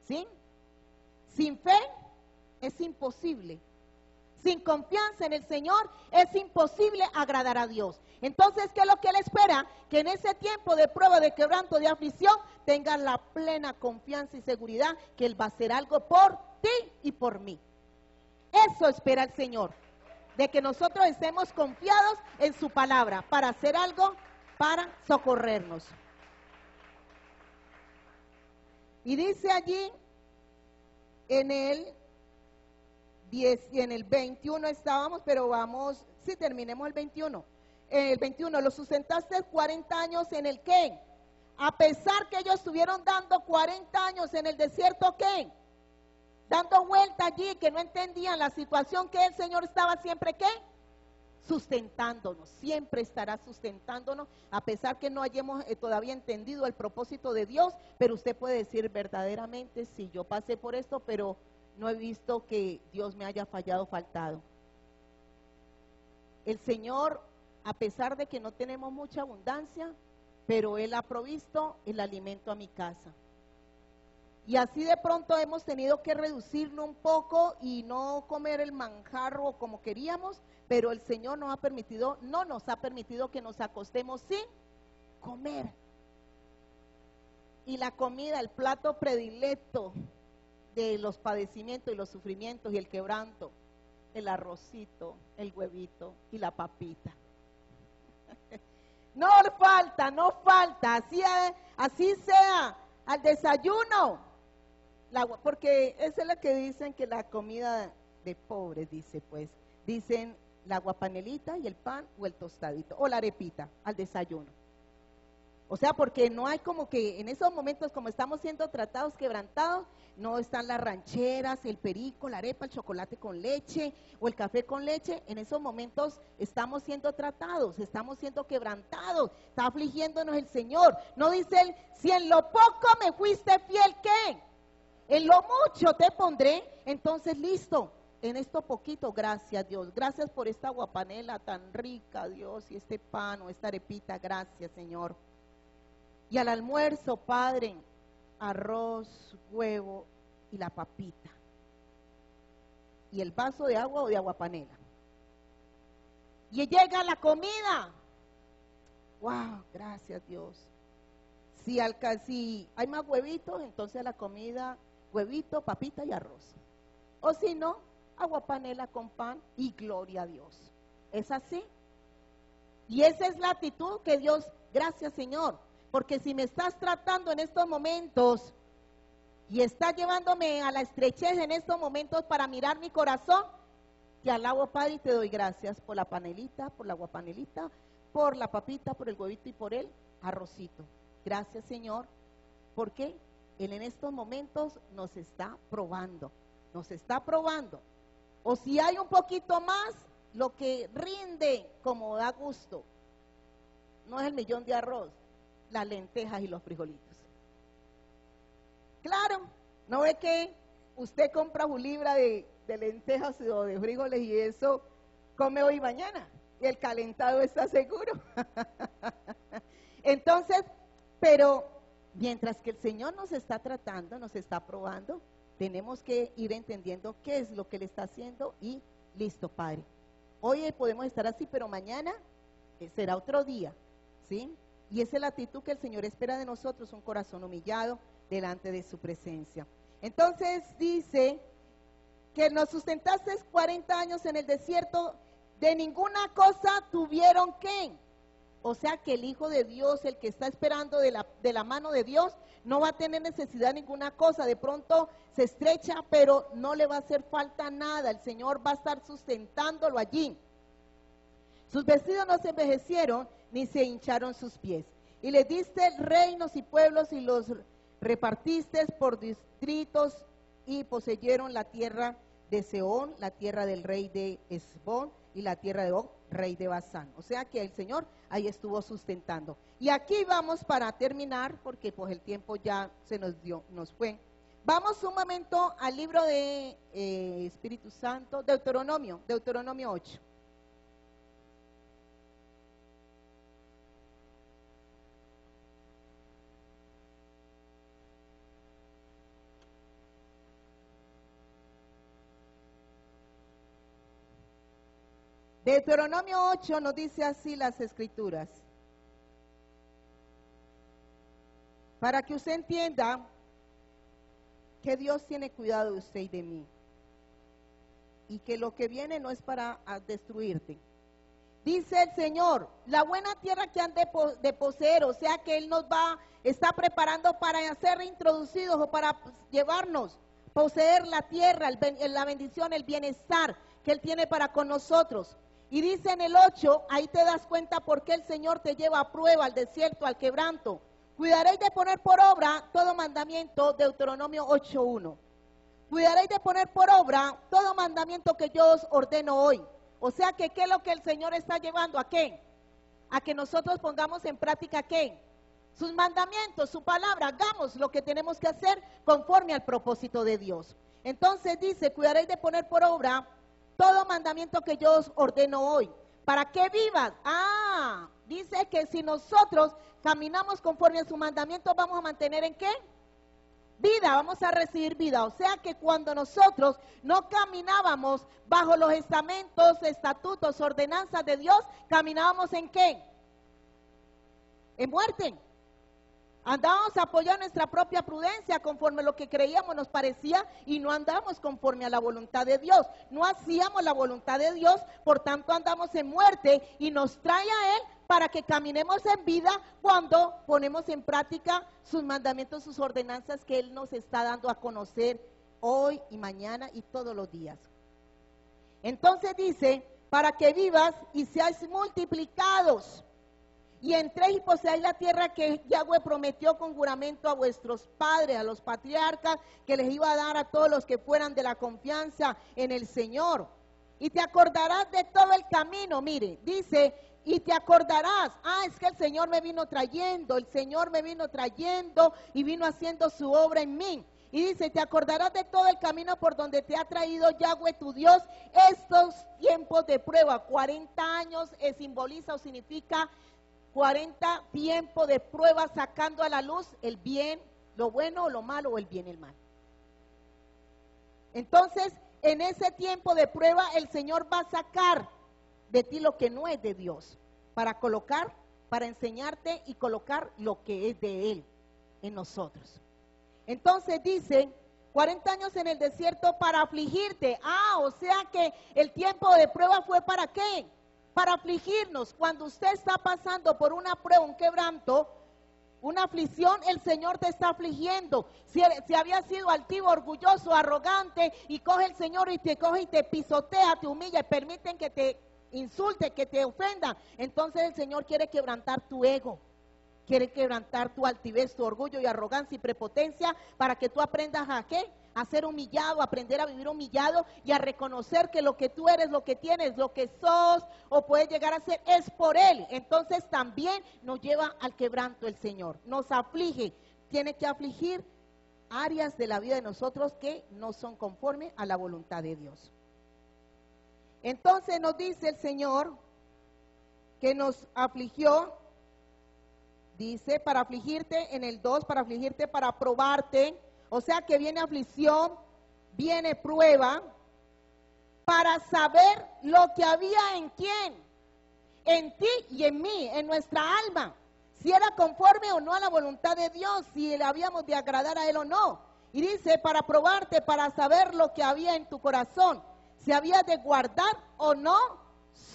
¿Sí? Sin fe es imposible. Sin confianza en el Señor es imposible agradar a Dios. Entonces, ¿qué es lo que Él espera? Que en ese tiempo de prueba, de quebranto, de aflicción, tengas la plena confianza y seguridad que Él va a hacer algo por ti y por mí. Eso espera el Señor, de que nosotros estemos confiados en su palabra para hacer algo, para socorrernos. Y dice allí en el 10 y en el 21 estábamos, pero vamos, sí, terminemos el 21. El 21, lo sustentaste 40 años en el ¿qué? A pesar que ellos estuvieron dando 40 años en el desierto, ¿qué? Dando vuelta allí, que no entendían la situación, que el Señor estaba siempre, ¿qué? sustentándonos, siempre estará sustentándonos, a pesar que no hayamos todavía entendido el propósito de Dios, pero usted puede decir verdaderamente, sí, yo pasé por esto, pero no he visto que Dios me haya fallado, faltado. El Señor, a pesar de que no tenemos mucha abundancia, pero Él ha provisto el alimento a mi casa. Y así de pronto hemos tenido que reducirlo un poco y no comer el manjarro como queríamos, pero el Señor no nos ha permitido que nos acostemos sin comer. Y la comida, el plato predilecto de los padecimientos y los sufrimientos y el quebranto, el arrocito, el huevito y la papita. No falta, así sea, al desayuno. Porque esa es la que dicen que la comida de pobres, dicen la guapanelita y el pan o el tostadito, o la arepita al desayuno. O sea, porque no hay como que en esos momentos, como estamos siendo tratados, quebrantados, no están las rancheras, el perico, la arepa, el chocolate con leche o el café con leche. En esos momentos estamos siendo tratados, estamos siendo quebrantados, está afligiéndonos el Señor. No dice Él, si en lo poco me fuiste fiel, ¿qué? En lo mucho te pondré. Entonces listo, en esto poquito, gracias Dios, gracias por esta guapanela tan rica, Dios, y este pan o esta arepita, gracias Señor. Y al almuerzo, Padre, arroz, huevo y la papita. Y el vaso de agua o de aguapanela. Y llega la comida. ¡Wow! Gracias Dios. Si hay más huevitos, entonces la comida, huevito, papita y arroz. O si no, aguapanela con pan y gloria a Dios. ¿Es así? Y esa es la actitud que Dios, gracias Señor. Porque si me estás tratando en estos momentos y estás llevándome a la estrechez en estos momentos para mirar mi corazón, te alabo, Padre, y te doy gracias por la panelita, por la guapanelita, por la papita, por el huevito y por el arrocito. Gracias, Señor, porque Él en estos momentos nos está probando. O si hay un poquito más, lo que rinde como da gusto, no es el millón de arroz, las lentejas y los frijolitos. Claro, ¿no ve que usted compra su libra de lentejas o de frijoles y eso come hoy y mañana? Y el calentado está seguro. Entonces, pero mientras que el Señor nos está tratando, nos está probando, tenemos que ir entendiendo qué es lo que Él está haciendo y listo, Padre. Hoy podemos estar así, pero mañana será otro día, ¿sí? Y esa es la actitud que el Señor espera de nosotros, un corazón humillado delante de su presencia. Entonces dice que nos sustentaste 40 años en el desierto, de ninguna cosa tuvieron que. O sea que el Hijo de Dios, el que está esperando de la mano de Dios, no va a tener necesidad de ninguna cosa. De pronto se estrecha, pero no le va a hacer falta nada. El Señor va a estar sustentándolo allí. Sus vestidos no se envejecieron, ni se hincharon sus pies. Y le diste reinos y pueblos y los repartiste por distritos y poseyeron la tierra de Sehón, la tierra del rey de Hesbón y la tierra de Og, rey de Basán. O sea que el Señor ahí estuvo sustentando. Y aquí vamos para terminar, porque pues el tiempo ya se nos fue. Vamos un momento al libro de Espíritu Santo, Deuteronomio 8. Deuteronomio 8 nos dice así las escrituras. Para que usted entienda que Dios tiene cuidado de usted y de mí. Y que lo que viene no es para destruirte. Dice el Señor, la buena tierra que han de poseer, o sea que Él está preparando para ser introducidos o para llevarnos, poseer la tierra, la bendición, el bienestar que Él tiene para con nosotros. Y dice en el 8, ahí te das cuenta por qué el Señor te lleva a prueba, al desierto, al quebranto. Cuidaréis de poner por obra todo mandamiento, Deuteronomio 8:1. Cuidaréis de poner por obra todo mandamiento que yo os ordeno hoy. O sea que, ¿qué es lo que el Señor está llevando? ¿A qué? A que nosotros pongamos en práctica, ¿qué? Sus mandamientos, su palabra, hagamos lo que tenemos que hacer conforme al propósito de Dios. Entonces dice, cuidaréis de poner por obra todo mandamiento que yo os ordeno hoy. ¿Para qué vivas? Dice que si nosotros caminamos conforme a su mandamiento, vamos a mantener ¿en qué? Vida, vamos a recibir vida. O sea que cuando nosotros no caminábamos bajo los estamentos, estatutos, ordenanzas de Dios, caminábamos ¿en qué? En muerte. Andábamos a apoyar nuestra propia prudencia conforme a lo que creíamos nos parecía y no andábamos conforme a la voluntad de Dios. No hacíamos la voluntad de Dios, por tanto andamos en muerte y nos trae a Él para que caminemos en vida cuando ponemos en práctica sus mandamientos, sus ordenanzas que Él nos está dando a conocer hoy y mañana y todos los días. Entonces dice, para que vivas y seáis multiplicados. Y entréis y poseáis la tierra que Yahweh prometió con juramento a vuestros padres, a los patriarcas, que les iba a dar a todos los que fueran de la confianza en el Señor. Y te acordarás de todo el camino, mire, dice, y te acordarás, es que el Señor me vino trayendo, y vino haciendo su obra en mí. Y dice, te acordarás de todo el camino por donde te ha traído Yahweh tu Dios, estos tiempos de prueba. 40 años simboliza o significa 40 tiempos de prueba sacando a la luz el bien, lo bueno o lo malo, o el bien y el mal. Entonces, en ese tiempo de prueba, el Señor va a sacar de ti lo que no es de Dios, para colocar, para enseñarte y colocar lo que es de Él en nosotros. Entonces dice, 40 años en el desierto para afligirte. O sea que el tiempo de prueba fue ¿para qué? Para afligirnos. Cuando usted está pasando por una prueba, un quebranto, una aflicción, el Señor te está afligiendo. Si había sido altivo, orgulloso, arrogante, y coge el Señor y te coge y te pisotea, te humilla y permiten que te insulte, que te ofenda, entonces el Señor quiere quebrantar tu ego, quiere quebrantar tu altivez, tu orgullo y arrogancia y prepotencia, para que tú aprendas ¿a qué? A ser humillado, a aprender a vivir humillado y a reconocer que lo que tú eres, lo que tienes, lo que sos o puedes llegar a ser es por Él. Entonces también nos lleva al quebranto el Señor, nos aflige, tiene que afligir áreas de la vida de nosotros que no son conforme a la voluntad de Dios. Entonces nos dice el Señor que nos afligió, dice, para afligirte en el 2, para afligirte, para probarte. O sea que viene aflicción, viene prueba, para saber lo que había en quién, en ti y en mí, en nuestra alma, si era conforme o no a la voluntad de Dios, si le habíamos de agradar a Él o no. Y dice, para probarte, para saber lo que había en tu corazón, si habías de guardar o no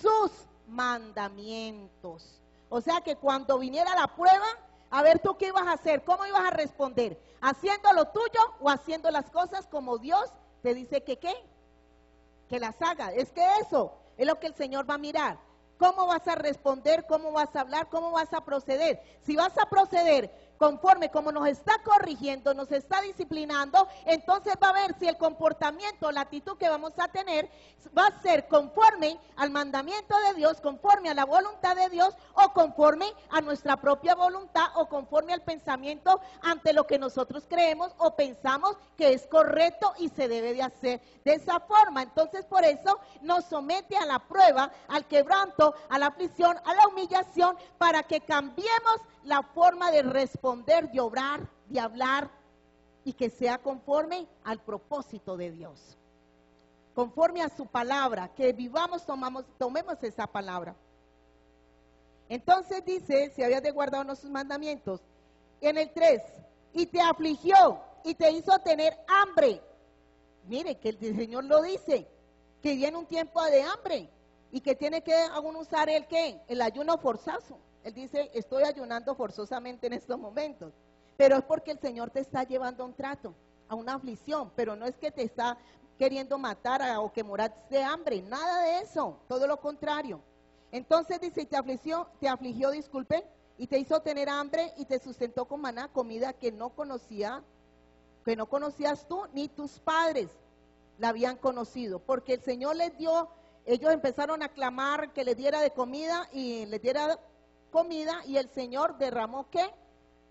sus mandamientos. O sea que cuando viniera la prueba, a ver tú qué ibas a hacer, cómo ibas a responder, haciendo lo tuyo o haciendo las cosas como Dios te dice que ¿qué? Que las haga. Es que eso es lo que el Señor va a mirar. ¿Cómo vas a responder? ¿Cómo vas a hablar? ¿Cómo vas a proceder? Si vas a proceder conforme como nos está corrigiendo, nos está disciplinando, entonces va a ver si el comportamiento, la actitud que vamos a tener va a ser conforme al mandamiento de Dios, conforme a la voluntad de Dios o conforme a nuestra propia voluntad o conforme al pensamiento ante lo que nosotros creemos o pensamos que es correcto y se debe de hacer de esa forma. Entonces por eso nos somete a la prueba, al quebranto, a la aflicción, a la humillación, para que cambiemos la forma de responder, de obrar, de hablar, y que sea conforme al propósito de Dios, conforme a su palabra, que vivamos, tomemos esa palabra. Entonces dice, si habías de guardar sus mandamientos, en el 3, y te afligió, y te hizo tener hambre. Mire, que el Señor lo dice, que viene un tiempo de hambre, y que tiene que aún usar el ¿qué? El ayuno forzoso. Él dice, estoy ayunando forzosamente en estos momentos, pero es porque el Señor te está llevando a un trato, a una aflicción, pero no es que te está queriendo matar o que moras de hambre, nada de eso, todo lo contrario. Entonces dice, te afligió, disculpe, y te hizo tener hambre y te sustentó con maná, comida que no conocías tú ni tus padres la habían conocido, porque el Señor les dio ellos empezaron a clamar que les diera de comida y les diera comida, y el Señor derramó ¿qué?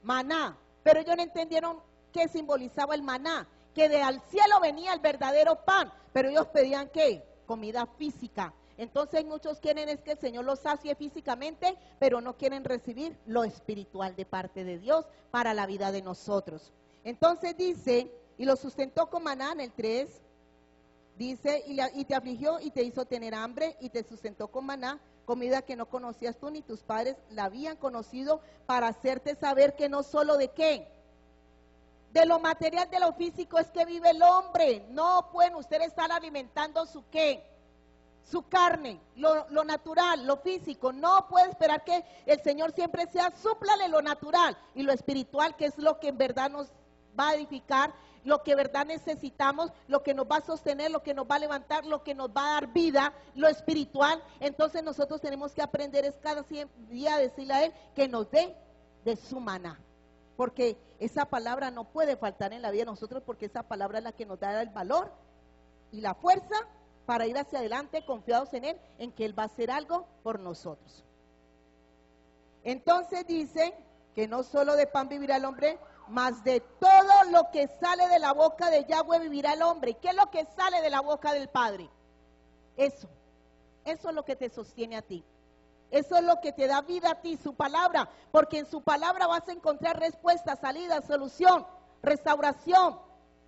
Maná. Pero ellos no entendieron qué simbolizaba el maná, que de al cielo venía el verdadero pan, pero ellos pedían ¿qué? Comida física. Entonces muchos quieren es que el Señor los sacie físicamente, pero no quieren recibir lo espiritual de parte de Dios para la vida de nosotros. Entonces dice, y lo sustentó con maná en el 3, dice, y te afligió y te hizo tener hambre y te sustentó con maná, comida que no conocías tú ni tus padres la habían conocido, para hacerte saber que no solo de qué, de lo material, de lo físico es que vive el hombre. No pueden ustedes estar alimentando su qué, su carne, lo natural, lo físico. No puede esperar que el Señor siempre sea, súplale lo natural y lo espiritual, que es lo que en verdad nos va a edificar, lo que en verdad necesitamos, lo que nos va a sostener, lo que nos va a levantar, lo que nos va a dar vida, lo espiritual. Entonces nosotros tenemos que aprender es cada día a decirle a Él que nos dé de su maná, porque esa palabra no puede faltar en la vida de nosotros, porque esa palabra es la que nos da el valor y la fuerza para ir hacia adelante confiados en Él, en que Él va a hacer algo por nosotros. Entonces dice que no solo de pan vivirá el hombre, mas de todo lo que sale de la boca de Yahweh vivirá el hombre. ¿Qué es lo que sale de la boca del Padre? Eso es lo que te sostiene a ti. Eso es lo que te da vida a ti, su palabra, porque en su palabra vas a encontrar respuesta, salida, solución, restauración,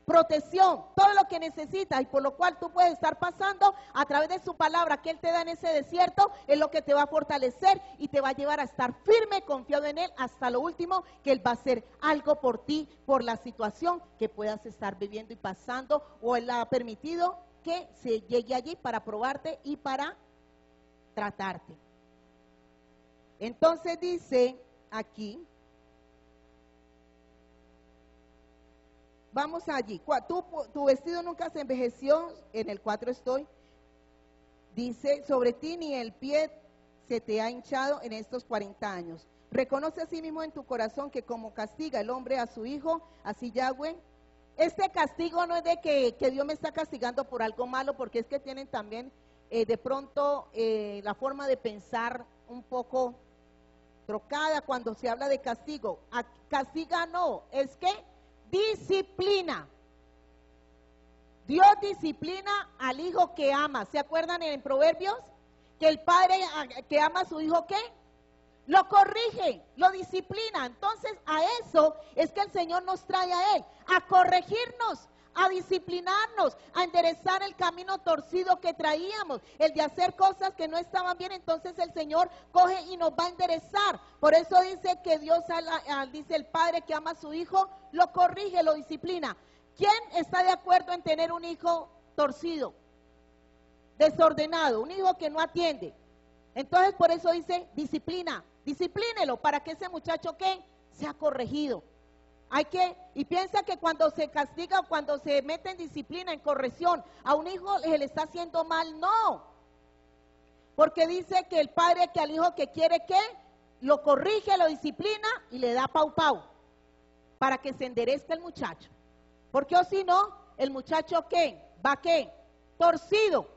protección, todo lo que necesitas, y por lo cual tú puedes estar pasando a través de su palabra que Él te da en ese desierto, es lo que te va a fortalecer y te va a llevar a estar firme, confiado en Él hasta lo último, que Él va a hacer algo por ti, por la situación que puedas estar viviendo y pasando, o Él ha permitido que se llegue allí para probarte y para tratarte. Entonces dice aquí, vamos allí, tu vestido nunca se envejeció, en el 4 estoy, dice, sobre ti ni el pie se te ha hinchado en estos 40 años. Reconoce a sí mismo en tu corazón que como castiga el hombre a su hijo, así Yahweh, este castigo no es de que Dios me está castigando por algo malo, porque es que tienen también de pronto la forma de pensar un poco trocada cuando se habla de castigo. Castiga no, es que disciplina. Dios disciplina al hijo que ama. ¿Se acuerdan en Proverbios? Que el padre que ama a su hijo, ¿qué? Lo corrige, lo disciplina. Entonces a eso es que el Señor nos trae a Él, a corregirnos, a disciplinarnos, a enderezar el camino torcido que traíamos, el de hacer cosas que no estaban bien. Entonces el Señor coge y nos va a enderezar. Por eso dice que Dios, dice el padre que ama a su hijo, lo corrige, lo disciplina. ¿Quién está de acuerdo en tener un hijo torcido, desordenado, un hijo que no atiende? Entonces por eso dice disciplina, disciplínelo para que ese muchacho ¿qué? Sea corregido. Y piensa que cuando se castiga o cuando se mete en disciplina, en corrección, a un hijo se le está haciendo mal, no. Porque dice que el padre que al hijo que quiere ¿qué? Lo corrige, lo disciplina y le da pau pau, para que se enderezca el muchacho. Porque o si no, el muchacho ¿qué? Va ¿qué? Torcido.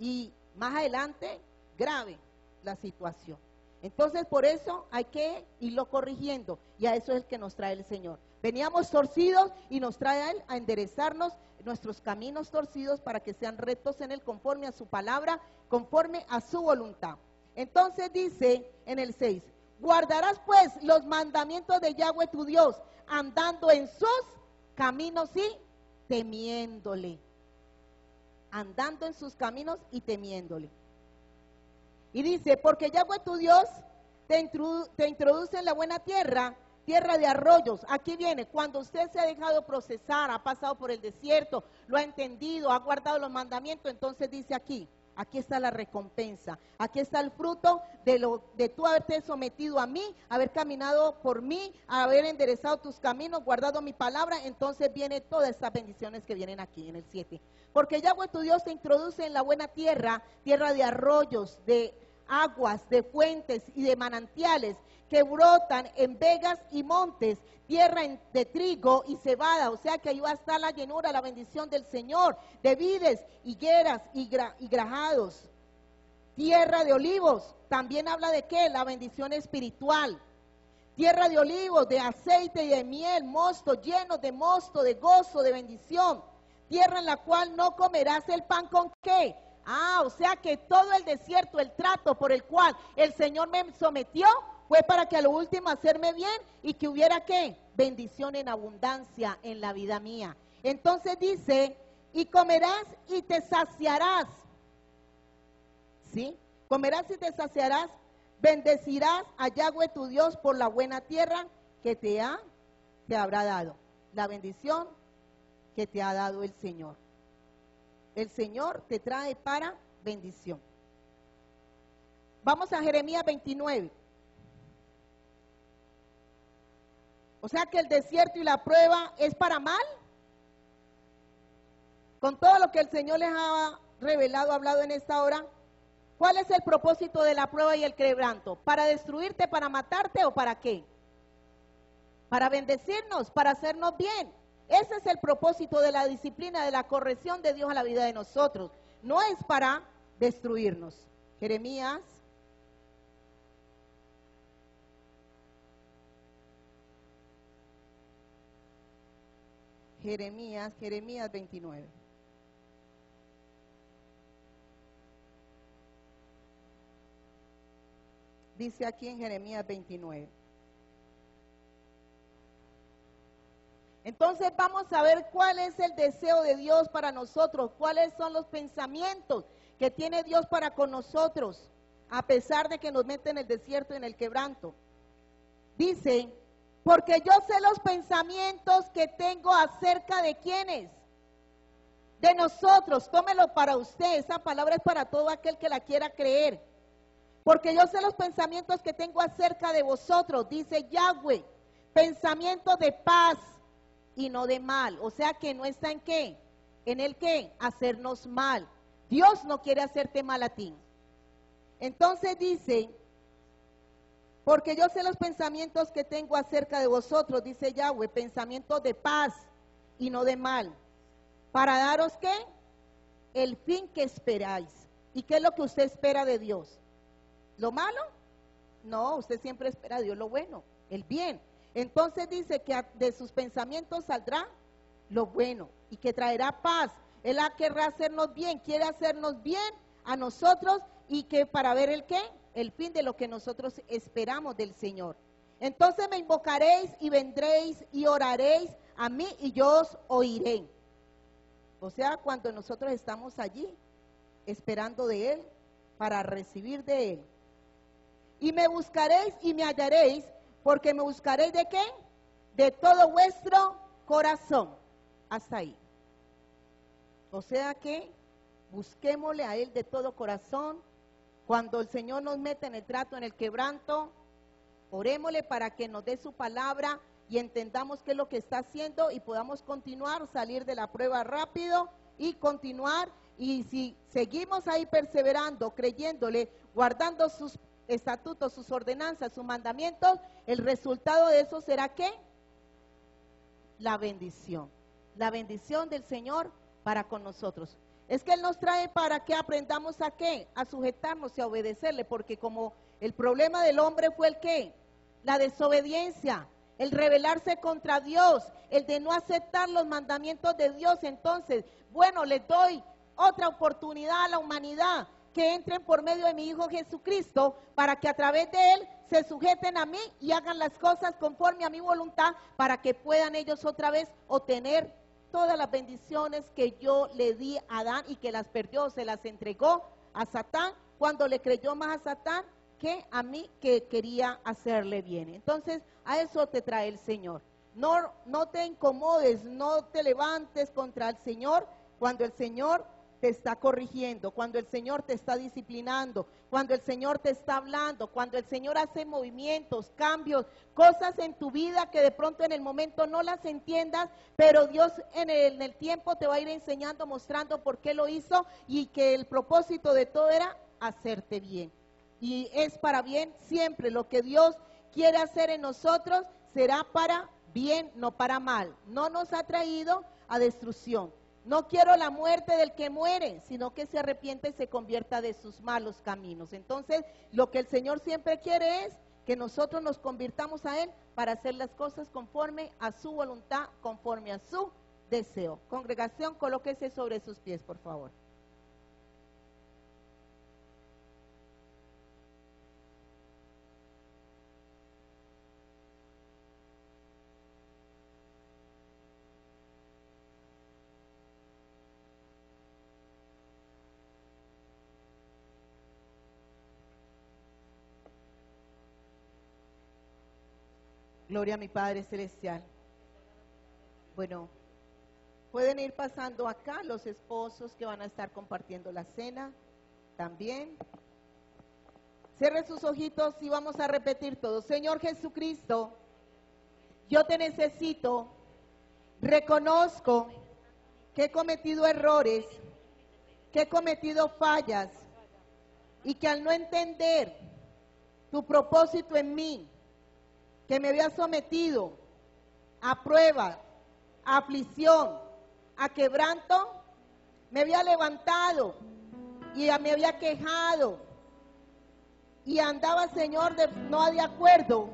Y más adelante, grave la situación. Entonces por eso hay que irlo corrigiendo, y a eso es el que nos trae el Señor. Veníamos torcidos y nos trae a Él a enderezarnos nuestros caminos torcidos para que sean rectos en Él, conforme a su palabra, conforme a su voluntad. Entonces dice en el 6, guardarás pues los mandamientos de Yahweh tu Dios, andando en sus caminos y temiéndole. Andando en sus caminos y temiéndole. Y dice, porque Yahweh tu Dios te introduce en la buena tierra, tierra de arroyos. Aquí viene, cuando usted se ha dejado procesar, ha pasado por el desierto, lo ha entendido, ha guardado los mandamientos, entonces dice aquí está la recompensa, aquí está el fruto de tú haberte sometido a mí, haber caminado por mí, haber enderezado tus caminos, guardado mi palabra. Entonces viene todas estas bendiciones que vienen aquí en el 7. Porque Yahweh tu Dios te introduce en la buena tierra, tierra de arroyos, de aguas de fuentes y de manantiales que brotan en vegas y montes, tierra de trigo y cebada, o sea que ahí va a estar la llenura, la bendición del Señor, de vides, higueras y grajados, tierra de olivos, también habla de qué, la bendición espiritual, tierra de olivos, de aceite y de miel, mosto, lleno de mosto, de gozo, de bendición, tierra en la cual no comerás el pan con qué. O sea que todo el desierto, el trato por el cual el Señor me sometió, fue para que a lo último hacerme bien y que hubiera ¿qué? Bendición en abundancia en la vida mía. Entonces dice, y comerás y te saciarás. ¿Sí? Comerás y te saciarás, bendecirás a Yahweh tu Dios por la buena tierra que te habrá dado. La bendición que te ha dado el Señor. El Señor te trae para bendición. Vamos a Jeremías 29. O sea que el desierto y la prueba es para mal. Con todo lo que el Señor les ha revelado, hablado en esta hora, ¿cuál es el propósito de la prueba y el quebranto? ¿Para destruirte, para matarte o para qué? Para bendecirnos, para hacernos bien. Ese es el propósito de la disciplina, de la corrección de Dios a la vida de nosotros. No es para destruirnos. Jeremías. Jeremías 29. Dice aquí en Jeremías 29. Entonces vamos a ver cuál es el deseo de Dios para nosotros, cuáles son los pensamientos que tiene Dios para con nosotros, a pesar de que nos mete en el desierto y en el quebranto. Dice, porque yo sé los pensamientos que tengo acerca de quiénes, de nosotros. Tómelo para usted, esa palabra es para todo aquel que la quiera creer. Porque yo sé los pensamientos que tengo acerca de vosotros, dice Yahweh, pensamientos de paz y no de mal. O sea que no está en qué, en el qué, hacernos mal. Dios no quiere hacerte mal a ti. Entonces dice, porque yo sé los pensamientos que tengo acerca de vosotros, dice Yahweh, pensamientos de paz y no de mal. ¿Para daros qué? El fin que esperáis. ¿Y qué es lo que usted espera de Dios? ¿Lo malo? No, usted siempre espera de Dios lo bueno, el bien. Entonces dice que de sus pensamientos saldrá lo bueno y que traerá paz. Él querrá hacernos bien, quiere hacernos bien a nosotros y que para ver el qué, el fin de lo que nosotros esperamos del Señor. Entonces me invocaréis y vendréis y oraréis a mí y yo os oiré. O sea, cuando nosotros estamos allí esperando de Él para recibir de Él. Y me buscaréis y me hallaréis, porque me buscaréis ¿de qué? De todo vuestro corazón. Hasta ahí. O sea que busquémosle a Él de todo corazón. Cuando el Señor nos mete en el trato, en el quebranto, orémosle para que nos dé su palabra y entendamos qué es lo que está haciendo y podamos continuar, salir de la prueba rápido y continuar. Y si seguimos ahí perseverando, creyéndole, guardando sus estatutos, sus ordenanzas, sus mandamientos, el resultado de eso será ¿qué? La bendición del Señor para con nosotros. Es que Él nos trae para que aprendamos a ¿qué? A sujetarnos y a obedecerle, porque como el problema del hombre fue el ¿qué? La desobediencia, el rebelarse contra Dios, el de no aceptar los mandamientos de Dios. Entonces, bueno, les doy otra oportunidad a la humanidad, que entren por medio de mi Hijo Jesucristo, para que a través de Él se sujeten a mí y hagan las cosas conforme a mi voluntad, para que puedan ellos otra vez obtener todas las bendiciones que yo le di a Adán y que las perdió, se las entregó a Satán, cuando le creyó más a Satán que a mí, que quería hacerle bien. Entonces, a eso te trae el Señor. No te incomodes, no te levantes contra el Señor cuando el Señor te está corrigiendo, cuando el Señor te está disciplinando, cuando el Señor te está hablando, cuando el Señor hace movimientos, cambios, cosas en tu vida que de pronto en el momento no las entiendas, pero Dios en el tiempo te va a ir enseñando, mostrando por qué lo hizo y que el propósito de todo era hacerte bien. y es para bien siempre. Lo que Dios quiere hacer en nosotros será para bien, no para mal. No nos ha traído a destrucción. No quiero la muerte del que muere, sino que se arrepiente y se convierta de sus malos caminos. Entonces, lo que el Señor siempre quiere es que nosotros nos convirtamos a Él para hacer las cosas conforme a su voluntad, conforme a su deseo. Congregación, colóquese sobre sus pies, por favor. Gloria a mi Padre Celestial. Bueno, pueden ir pasando acá los esposos que van a estar compartiendo la cena también. Cierre sus ojitos y vamos a repetir todo. Señor Jesucristo, yo te necesito, reconozco que he cometido errores, que he cometido fallas y que al no entender tu propósito en mí, que me había sometido a prueba, a aflicción, a quebranto, me había levantado y me había quejado y andaba, Señor, no de acuerdo.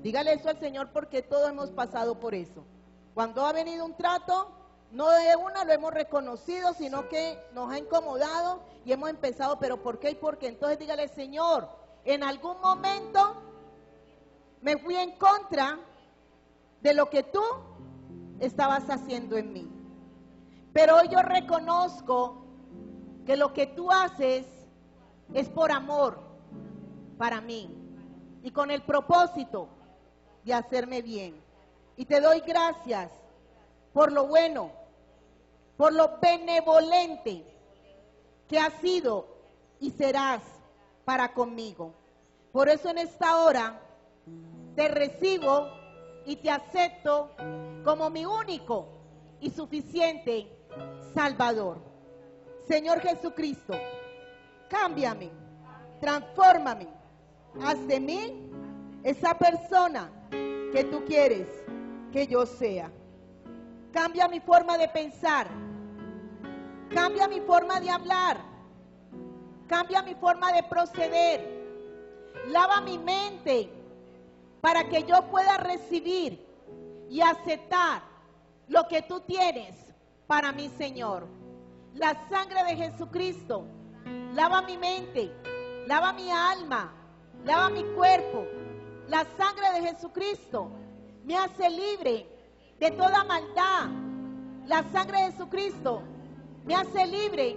Dígale eso al Señor, porque todos hemos pasado por eso. Cuando ha venido un trato, no de una lo hemos reconocido, sino que nos ha incomodado y hemos empezado, pero ¿por qué y por qué? Entonces dígale, Señor, en algún momento me fui en contra de lo que tú estabas haciendo en mí. Pero hoy yo reconozco que lo que tú haces es por amor para mí y con el propósito de hacerme bien. Y te doy gracias por lo bueno, por lo benevolente que has sido y serás para conmigo. Por eso en esta hora te recibo y te acepto como mi único y suficiente Salvador. Señor Jesucristo, cámbiame, transfórmame, haz de mí esa persona que tú quieres que yo sea. Cambia mi forma de pensar, cambia mi forma de hablar, cambia mi forma de proceder, lava mi mente para que yo pueda recibir y aceptar lo que tú tienes para mí, Señor. La sangre de Jesucristo lava mi mente, lava mi alma, lava mi cuerpo. La sangre de Jesucristo me hace libre de toda maldad. La sangre de Jesucristo me hace libre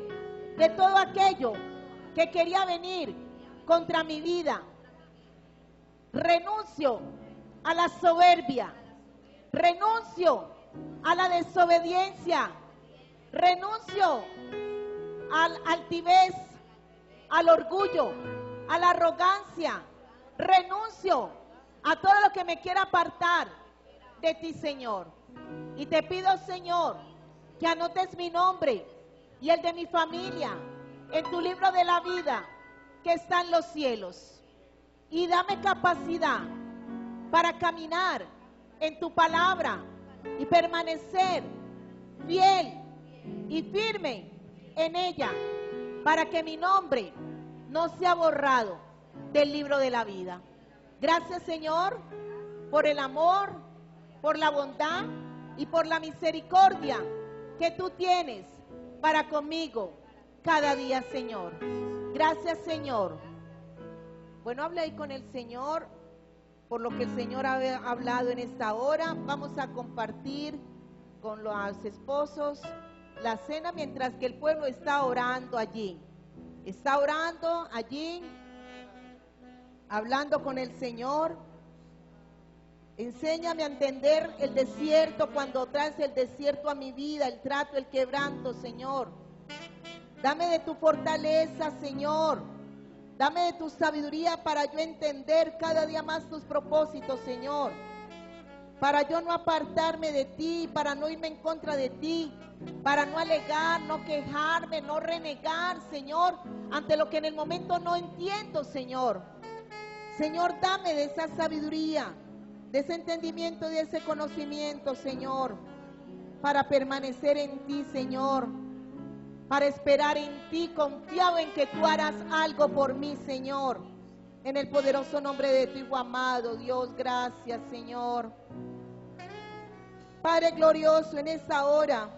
de todo aquello que quería venir contra mi vida. Renuncio a la soberbia, renuncio a la desobediencia, renuncio a la altivez, al orgullo, a la arrogancia, renuncio a todo lo que me quiera apartar de ti, Señor. Y te pido, Señor, que anotes mi nombre y el de mi familia en tu libro de la vida que está en los cielos. Y dame capacidad para caminar en tu palabra y permanecer fiel y firme en ella, para que mi nombre no sea borrado del libro de la vida. Gracias, Señor, por el amor, por la bondad y por la misericordia que tú tienes para conmigo cada día, Señor. Gracias, Señor. Bueno, habla ahí con el Señor por lo que el Señor ha hablado en esta hora. Vamos a compartir con los esposos la cena mientras que el pueblo está orando allí. Está orando allí, hablando con el Señor. Enséñame a entender el desierto cuando traes el desierto a mi vida, el trato, el quebranto, Señor. Dame de tu fortaleza, Señor. Dame de tu sabiduría para yo entender cada día más tus propósitos, Señor. para yo no apartarme de ti, para no irme en contra de ti, para no alegar, no quejarme, no renegar, Señor, ante lo que en el momento no entiendo, Señor. Señor, dame de esa sabiduría, de ese entendimiento, de ese conocimiento, Señor, para permanecer en ti, Señor, para esperar en ti, confiado en que tú harás algo por mí, Señor. En el poderoso nombre de tu Hijo amado, Dios, gracias, Señor. Padre glorioso, en esta hora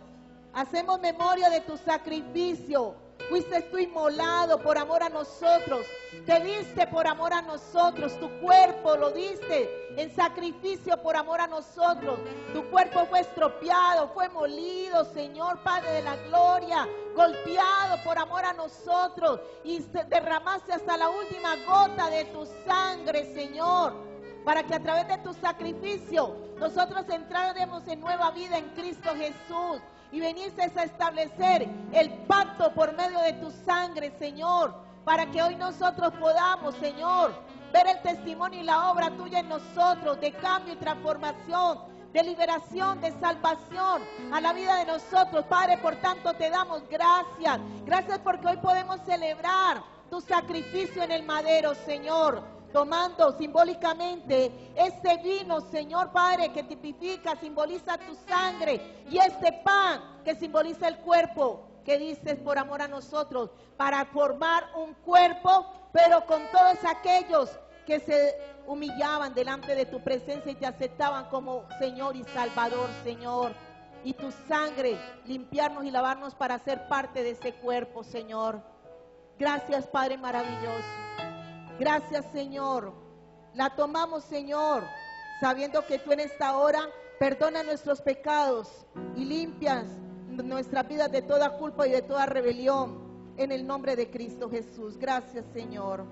hacemos memoria de tu sacrificio. Fuiste tú inmolado por amor a nosotros, te diste por amor a nosotros, tu cuerpo lo diste en sacrificio por amor a nosotros. Tu cuerpo fue estropeado, fue molido, Señor Padre de la gloria, golpeado por amor a nosotros, y derramaste hasta la última gota de tu sangre, Señor, para que a través de tu sacrificio nosotros entráramos en nueva vida en Cristo Jesús. Y viniste a establecer el pacto por medio de tu sangre, Señor, para que hoy nosotros podamos, Señor, ver el testimonio y la obra tuya en nosotros, de cambio y transformación, de liberación, de salvación a la vida de nosotros. Padre, por tanto te damos gracias. Gracias porque hoy podemos celebrar tu sacrificio en el madero, Señor, tomando simbólicamente este vino, Señor Padre, que tipifica, simboliza tu sangre, y este pan que simboliza el cuerpo que dices por amor a nosotros, para formar un cuerpo, pero con todos aquellos que se humillaban delante de tu presencia y te aceptaban como Señor y Salvador, Señor. Y tu sangre, limpiarnos y lavarnos para ser parte de ese cuerpo, Señor. Gracias, Padre maravilloso. Gracias, Señor. La tomamos, Señor, sabiendo que tú en esta hora perdonas nuestros pecados y limpias nuestras vidas de toda culpa y de toda rebelión, en el nombre de Cristo Jesús. Gracias, Señor.